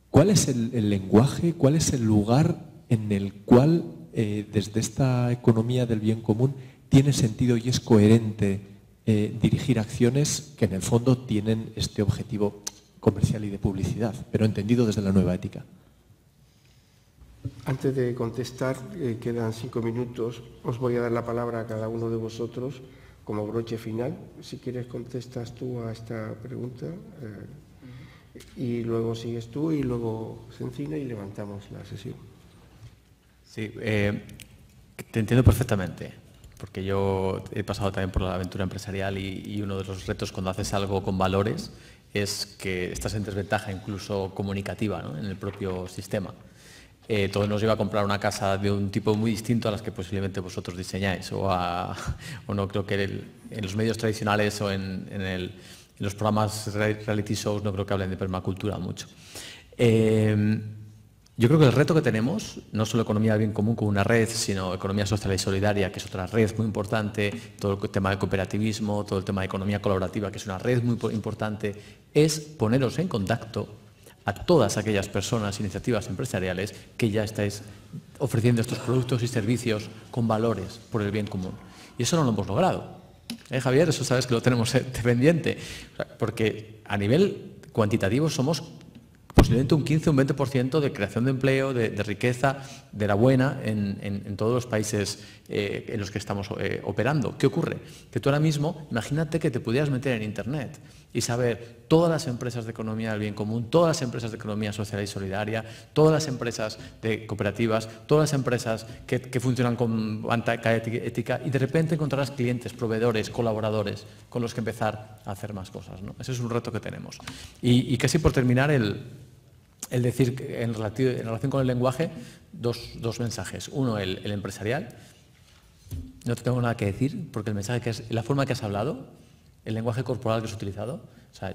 ¿cuál es el lenguaje, cuál es el lugar en el cual desde esta economía del bien común tiene sentido y es coherente dirigir acciones que en el fondo tienen este objetivo comercial y de publicidad, pero entendido desde la nueva ética? Antes de contestar, quedan 5 minutos. Os voy a dar la palabra a cada uno de vosotros como broche final. Si quieres, contestas tú a esta pregunta y luego sigues tú y luego Cencina y levantamos la sesión. Sí, te entiendo perfectamente, porque yo he pasado también por la aventura empresarial y uno de los retos cuando haces algo con valores es que estás en desventaja incluso comunicativa, ¿no?, en el propio sistema. Todo nos lleva a comprar una casa de un tipo muy distinto a las que posiblemente vosotros diseñáis, o no creo que en los medios tradicionales o en los programas reality shows no creo que hablen de permacultura mucho. Yo Yo creo que el reto que tenemos, no solo economía del bien común como una red, sino economía social y solidaria, que es otra red muy importante, todo el tema de cooperativismo, todo el tema de economía colaborativa, que es una red muy importante, es poneros en contacto a todas aquellas personas, iniciativas empresariales que ya estáis ofreciendo estos productos y servicios con valores por el bien común. Y eso no lo hemos logrado. Javier, eso sabes que lo tenemos pendiente, porque a nivel cuantitativo somos posiblemente un 15 o un 20% de creación de empleo, de riqueza, de la buena en todos los países en los que estamos operando. ¿Qué ocurre? Que tú ahora mismo, imagínate que te pudieras meter en Internet y saber todas las empresas de economía del bien común, todas las empresas de economía social y solidaria, todas las empresas de cooperativas, todas las empresas que funcionan con banca ética, y de repente encontrarás clientes, proveedores, colaboradores con los que empezar a hacer más cosas, ¿no? Ese es un reto que tenemos. Y casi por terminar, el decir en relación con el lenguaje, dos mensajes. Uno, el empresarial. No te tengo nada que decir, porque el mensaje que es la forma que has hablado, el lenguaje corporal que has utilizado. O sea,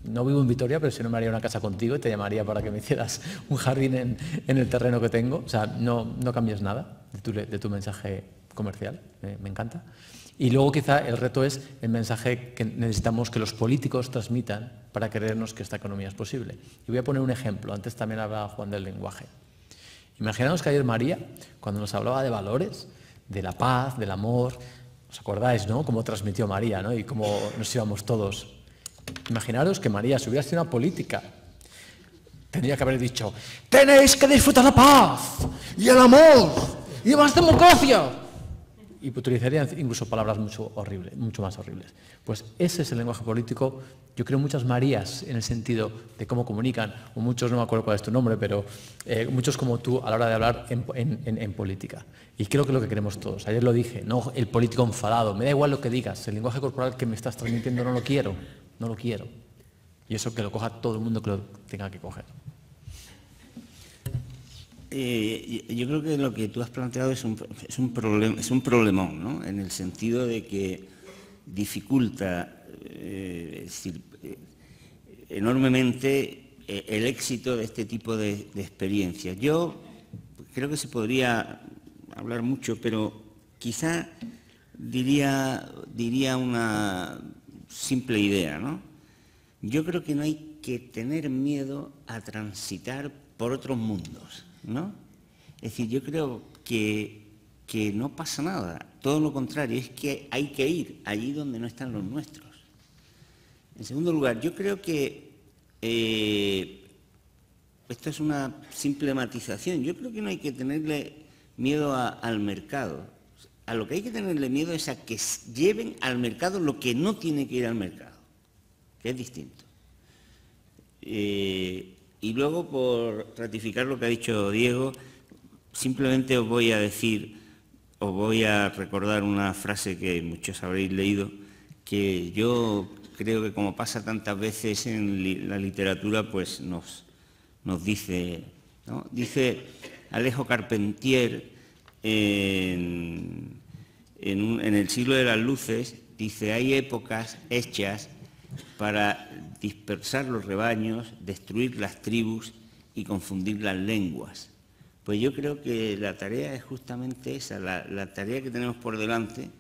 no vivo en Vitoria, pero si no me haría una casa contigo y te llamaría para que me hicieras un jardín en el terreno que tengo. O sea, no cambies nada de tu mensaje comercial. Me encanta. Y luego quizá el reto es el mensaje que necesitamos que los políticos transmitan para creernos que esta economía es posible. Y voy a poner un ejemplo. Antes también hablaba Juan del lenguaje. Imaginaos que ayer María, cuando nos hablaba de valores, de la paz, del amor, ¿os acordáis, no? Cómo transmitió María, ¿no? Y cómo nos íbamos todos. Imaginaros que María, si hubiera sido una política, tendría que haber dicho: tenéis que disfrutar la paz y el amor y más democracia. Y utilizarían incluso palabras mucho más horribles. Pues ese es el lenguaje político. Yo creo muchas Marías en el sentido de cómo comunican, o muchos, no me acuerdo cuál es tu nombre, pero muchos como tú a la hora de hablar en política. Y creo que es lo que queremos todos. Ayer lo dije, no el político enfadado, me da igual lo que digas, el lenguaje corporal que me estás transmitiendo no lo quiero. Y eso que lo coja todo el mundo que lo tenga que coger. Yo creo que lo que tú has planteado es un problemón, ¿no? En el sentido de que dificulta enormemente el éxito de este tipo de experiencias. Yo creo que se podría hablar mucho, pero quizá diría una simple idea, ¿no? Yo creo que no hay que tener miedo a transitar por otros mundos, ¿no? Es decir, yo creo que no pasa nada, todo lo contrario, es que hay que ir allí donde no están los nuestros. En segundo lugar, yo creo que esto es una simple matización, yo creo que no hay que tenerle miedo al mercado. A lo que hay que tenerle miedo es a que lleven al mercado lo que no tiene que ir al mercado, que es distinto. Y luego, por ratificar lo que ha dicho Diego, simplemente os voy a recordar una frase que muchos habréis leído, que yo creo que, como pasa tantas veces en la literatura, pues nos dice, ¿no? Dice Alejo Carpentier en el siglo de las luces, dice: hay épocas hechas para dispersar los rebaños, destruir las tribus y confundir las lenguas. Pues yo creo que la tarea es justamente esa, la tarea que tenemos por delante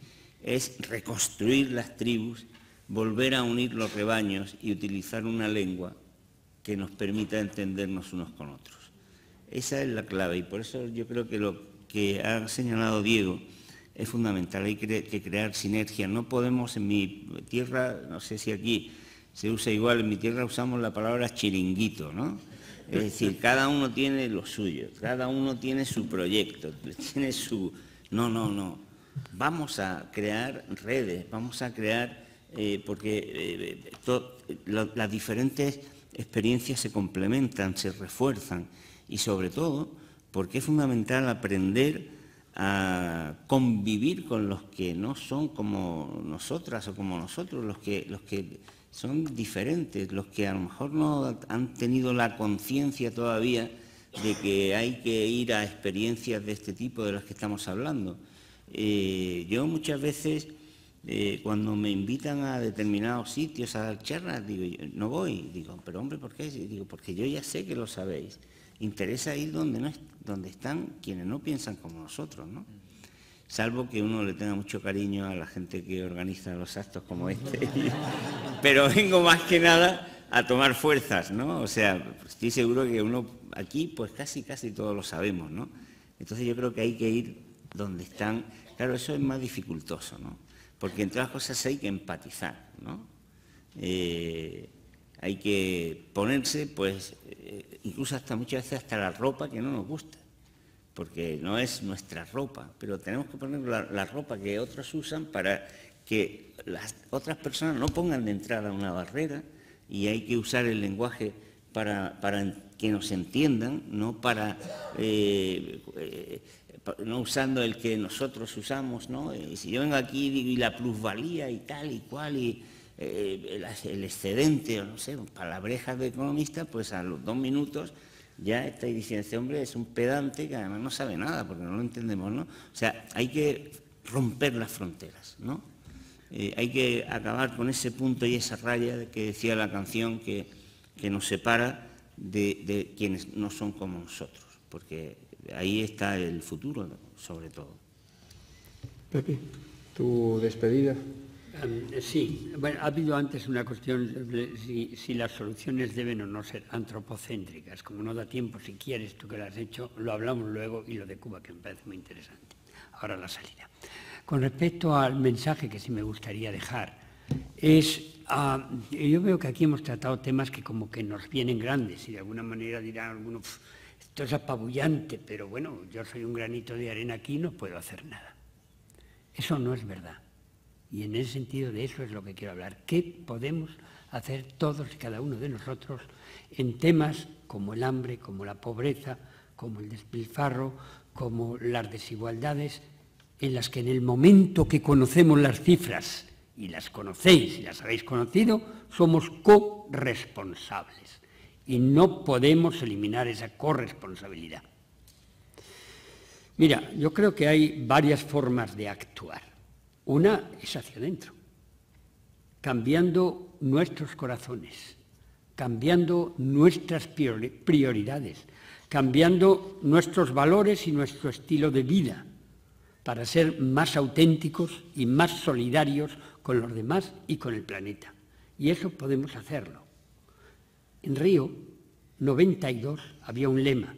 es reconstruir las tribus, volver a unir los rebaños y utilizar una lengua que nos permita entendernos unos con otros. Esa es la clave, y por eso yo creo que lo que ha señalado Diego es fundamental. Hay que crear sinergia. No podemos, en mi tierra, no sé si aquí se usa igual, en mi tierra usamos la palabra chiringuito, ¿no? Es decir, cada uno tiene lo suyo, cada uno tiene su proyecto, tiene su... No. Vamos a crear redes, vamos a crear... porque las diferentes experiencias se complementan, se refuerzan, y sobre todo porque es fundamental aprender a convivir con los que no son como nosotras o como nosotros, los que son diferentes, los que a lo mejor no han tenido la conciencia todavía de que hay que ir a experiencias de este tipo de las que estamos hablando. Yo muchas veces, cuando me invitan a determinados sitios a dar charlas, digo, no voy. Digo, pero hombre, ¿por qué? Digo, porque yo ya sé que lo sabéis. interesa ir donde están quienes no piensan como nosotros, ¿no? Salvo que uno le tenga mucho cariño a la gente que organiza los actos como este. Pero vengo más que nada a tomar fuerzas, ¿no? O sea, estoy seguro que uno aquí, pues casi todos lo sabemos, ¿no? Entonces yo creo que hay que ir donde están. Claro, eso es más dificultoso, ¿no? Porque entre otras cosas hay que empatizar, ¿no? Hay que ponerse, pues, incluso hasta muchas veces hasta la ropa que no nos gusta, porque no es nuestra ropa, pero tenemos que poner la ropa que otros usan para que las otras personas no pongan de entrada una barrera, y hay que usar el lenguaje para que nos entiendan, no no usando el que nosotros usamos, ¿no? Si yo vengo aquí y la plusvalía y tal y cual, y el excedente, o no sé, palabrejas de economista, pues a los 2 minutos ya estáis diciendo, este hombre es un pedante que además no sabe nada, porque no lo entendemos, ¿no? O sea, hay que romper las fronteras, ¿no? Hay que acabar con ese punto y esa raya que decía la canción que nos separa de quienes no son como nosotros, porque ahí está el futuro, sobre todo. Pepe, tu despedida. Sí, bueno, ha habido antes una cuestión sobre si las soluciones deben o no ser antropocéntricas. Como no da tiempo, si quieres, tú que lo has hecho, lo hablamos luego, y lo de Cuba, que me parece muy interesante. Ahora la salida. Con respecto al mensaje que sí me gustaría dejar, yo veo que aquí hemos tratado temas que como que nos vienen grandes, y de alguna manera dirán algunos, esto es apabullante, pero bueno, yo soy un granito de arena aquí y no puedo hacer nada. Eso no es verdad. Y en ese sentido de eso es lo que quiero hablar. ¿Qué podemos hacer todos y cada uno de nosotros en temas como el hambre, como la pobreza, como el despilfarro, como las desigualdades, en las que en el momento que conocemos las cifras, y las conocéis y las habéis conocido, somos corresponsables y no podemos eliminar esa corresponsabilidad? Mira, yo creo que hay varias formas de actuar. Una es hacia adentro, cambiando nuestros corazones, cambiando nuestras prioridades, cambiando nuestros valores y nuestro estilo de vida para ser más auténticos y más solidarios con los demás y con el planeta. Y eso podemos hacerlo. En Río 92 había un lema: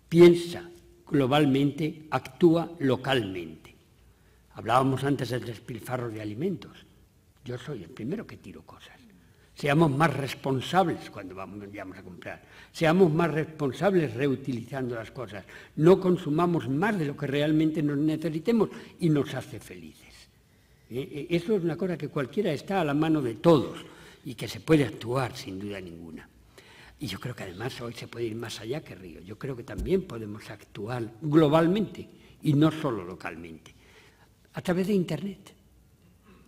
piensa globalmente, actúa localmente. Hablábamos antes del despilfarro de alimentos. Yo soy el primero que tiro cosas. Seamos más responsables cuando vamos a comprar. Seamos más responsables reutilizando las cosas. No consumamos más de lo que realmente nos necesitemos y nos hace felices. Eso es una cosa que cualquiera está a la mano de todos y que se puede actuar sin duda ninguna. Y yo creo que además hoy se puede ir más allá que Río. Yo creo que también podemos actuar globalmente y no solo localmente. A través de Internet.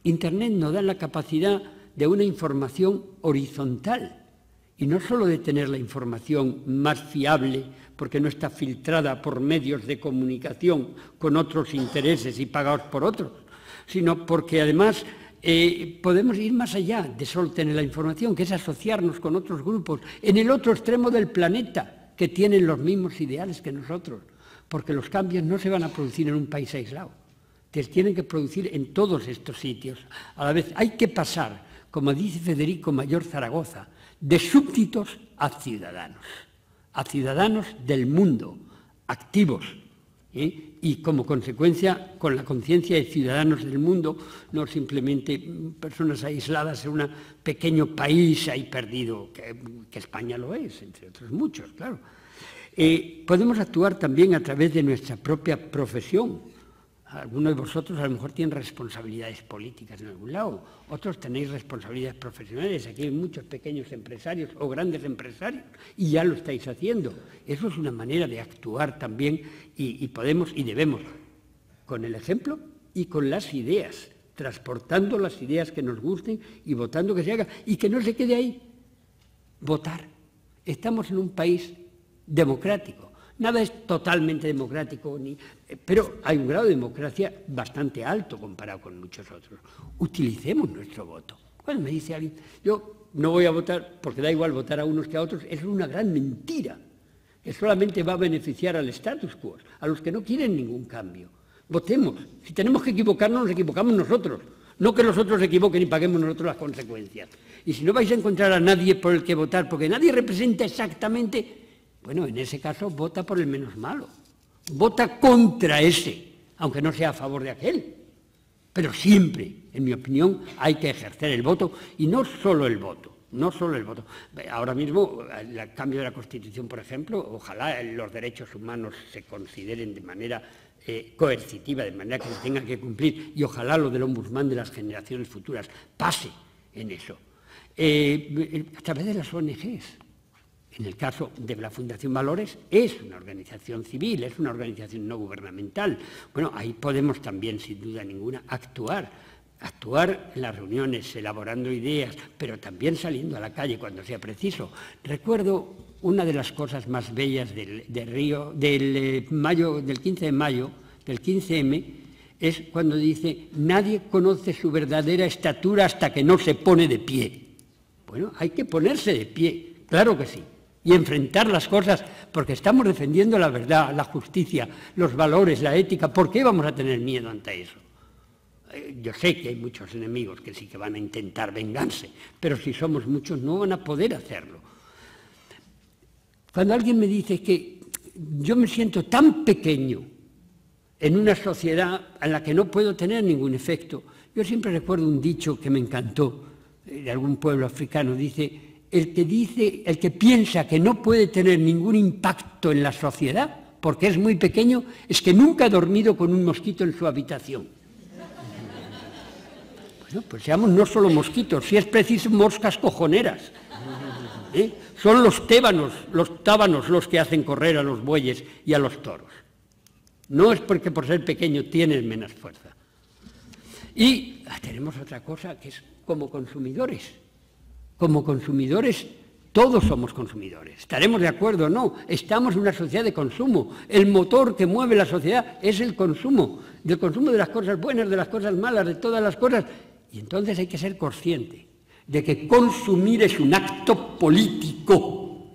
Internet nos da la capacidad de una información horizontal, y no solo de tener la información más fiable, porque no está filtrada por medios de comunicación con otros intereses y pagados por otros, sino porque además podemos ir más allá de solo tener la información, que es asociarnos con otros grupos en el otro extremo del planeta, que tienen los mismos ideales que nosotros, porque los cambios no se van a producir en un país aislado. Tienen que producir en todos estos sitios. A la vez hay que pasar, como dice Federico Mayor Zaragoza, de súbditos a ciudadanos del mundo, activos, y como consecuencia con la conciencia de ciudadanos del mundo, no simplemente personas aisladas en un pequeño país ahí perdido, que España lo es, entre otros muchos, claro. Podemos actuar también a través de nuestra propia profesión. Algunos de vosotros a lo mejor tienen responsabilidades políticas en algún lado, otros tenéis responsabilidades profesionales. Aquí hay muchos pequeños empresarios o grandes empresarios y ya lo estáis haciendo. Eso es una manera de actuar también y podemos y debemos, con el ejemplo y con las ideas, transportando las ideas que nos gusten y votando que se haga y que no se quede ahí. Votar. Estamos en un país democrático. Nada es totalmente democrático, pero hay un grado de democracia bastante alto comparado con muchos otros. Utilicemos nuestro voto. Cuando me dice alguien, yo no voy a votar porque da igual votar a unos que a otros, es una gran mentira. que solamente va a beneficiar al status quo, a los que no quieren ningún cambio. Votemos. Si tenemos que equivocarnos, nos equivocamos nosotros. No que los otros se equivoquen y paguemos nosotros las consecuencias. Y si no vais a encontrar a nadie por el que votar, porque nadie representa exactamente, bueno, en ese caso vota por el menos malo. Vota contra ese, aunque no sea a favor de aquel. Pero siempre, en mi opinión, hay que ejercer el voto, y no solo el voto. No solo el voto. Ahora mismo, el cambio de la Constitución, por ejemplo, ojalá los derechos humanos se consideren de manera coercitiva, de manera que se tengan que cumplir, y ojalá lo del ombudsman de las generaciones futuras pase en eso. A través de las ONGs. En el caso de la Fundación Valores, es una organización civil, es una organización no gubernamental. Bueno, ahí podemos también, sin duda ninguna, actuar en las reuniones, elaborando ideas, pero también saliendo a la calle cuando sea preciso. Recuerdo una de las cosas más bellas del 15 de mayo, del 15M, es cuando dice: nadie conoce su verdadera estatura hasta que no se pone de pie. Bueno, hay que ponerse de pie, claro que sí, y enfrentar las cosas, porque estamos defendiendo la verdad, la justicia, los valores, la ética. ¿Por qué vamos a tener miedo ante eso? Yo sé que hay muchos enemigos que sí que van a intentar vengarse, pero si somos muchos no van a poder hacerlo. Cuando alguien me dice que yo me siento tan pequeño en una sociedad en la que no puedo tener ningún efecto, yo siempre recuerdo un dicho que me encantó, de algún pueblo africano. Dice: el que piensa que no puede tener ningún impacto en la sociedad porque es muy pequeño, es que nunca ha dormido con un mosquito en su habitación. Bueno, pues seamos no solo mosquitos, si es preciso moscas cojoneras. Son los tábanos los que hacen correr a los bueyes y a los toros. No es porque por ser pequeño tienes menos fuerza. Y tenemos otra cosa, que es como consumidores. Como consumidores, todos somos consumidores. ¿Estaremos de acuerdo o no? Estamos en una sociedad de consumo. El motor que mueve la sociedad es el consumo. Del consumo de las cosas buenas, de las cosas malas, de todas las cosas. Y entonces hay que ser consciente de que consumir es un acto político.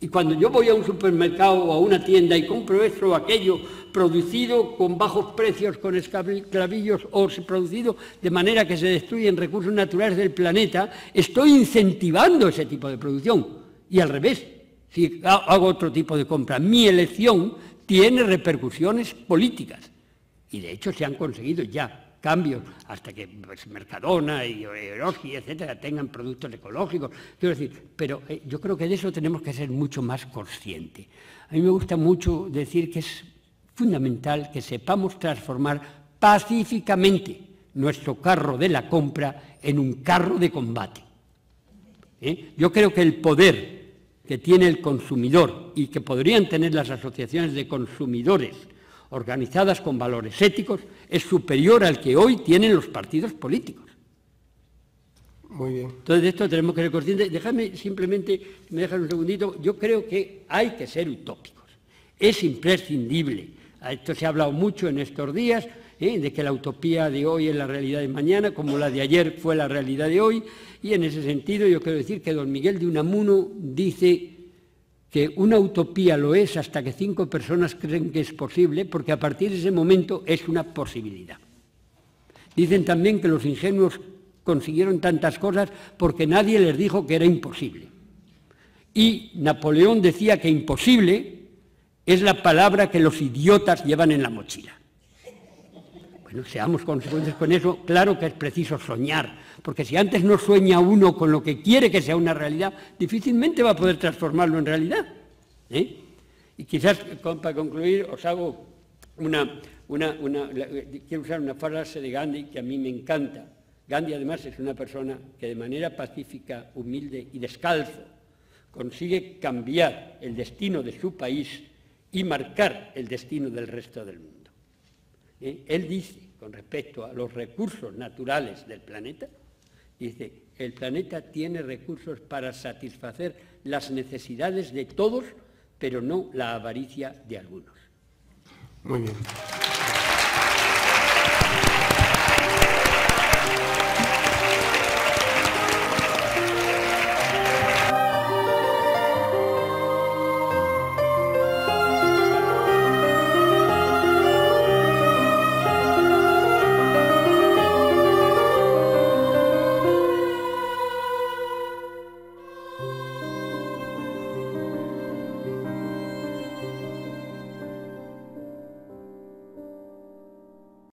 Y cuando yo voy a un supermercado o a una tienda y compro esto o aquello producido con bajos precios, con esclavillos, o producido de manera que se destruyen recursos naturales del planeta, estoy incentivando ese tipo de producción. Y al revés, si hago otro tipo de compra, mi elección tiene repercusiones políticas. Y de hecho se han conseguido ya cambios hasta que Mercadona y Eroski, etcétera, tengan productos ecológicos. Quiero decir, pero yo creo que de eso tenemos que ser mucho más conscientes. A mí me gusta mucho decir que es fundamental que sepamos transformar pacíficamente nuestro carro de la compra en un carro de combate. Yo creo que el poder que tiene el consumidor y que podrían tener las asociaciones de consumidores organizadas con valores éticos es superior al que hoy tienen los partidos políticos. Muy bien. Entonces de esto tenemos que ser conscientes. Déjame simplemente, me dejas un segundito, yo creo que hay que ser utópicos. Es imprescindible. Esto se ha hablado mucho en estos días, de que la utopía de hoy es la realidad de mañana, como la de ayer fue la realidad de hoy, y en ese sentido yo quiero decir que don Miguel de Unamuno dice que una utopía lo es hasta que 5 personas creen que es posible, porque a partir de ese momento es una posibilidad. Dicen también que los ingenuos consiguieron tantas cosas porque nadie les dijo que era imposible. Y Napoleón decía que imposible es la palabra que los idiotas llevan en la mochila. Bueno, seamos consecuentes con eso. Claro que es preciso soñar, porque si antes no sueña uno con lo que quiere que sea una realidad, difícilmente va a poder transformarlo en realidad. Y quizás, para concluir, os hago quiero usar una frase de Gandhi que a mí me encanta. Gandhi, además, es una persona que de manera pacífica, humilde y descalzo consigue cambiar el destino de su país y marcar el destino del resto del mundo. Él dice, con respecto a los recursos naturales del planeta, dice: el planeta tiene recursos para satisfacer las necesidades de todos, pero no la avaricia de algunos. Muy bien.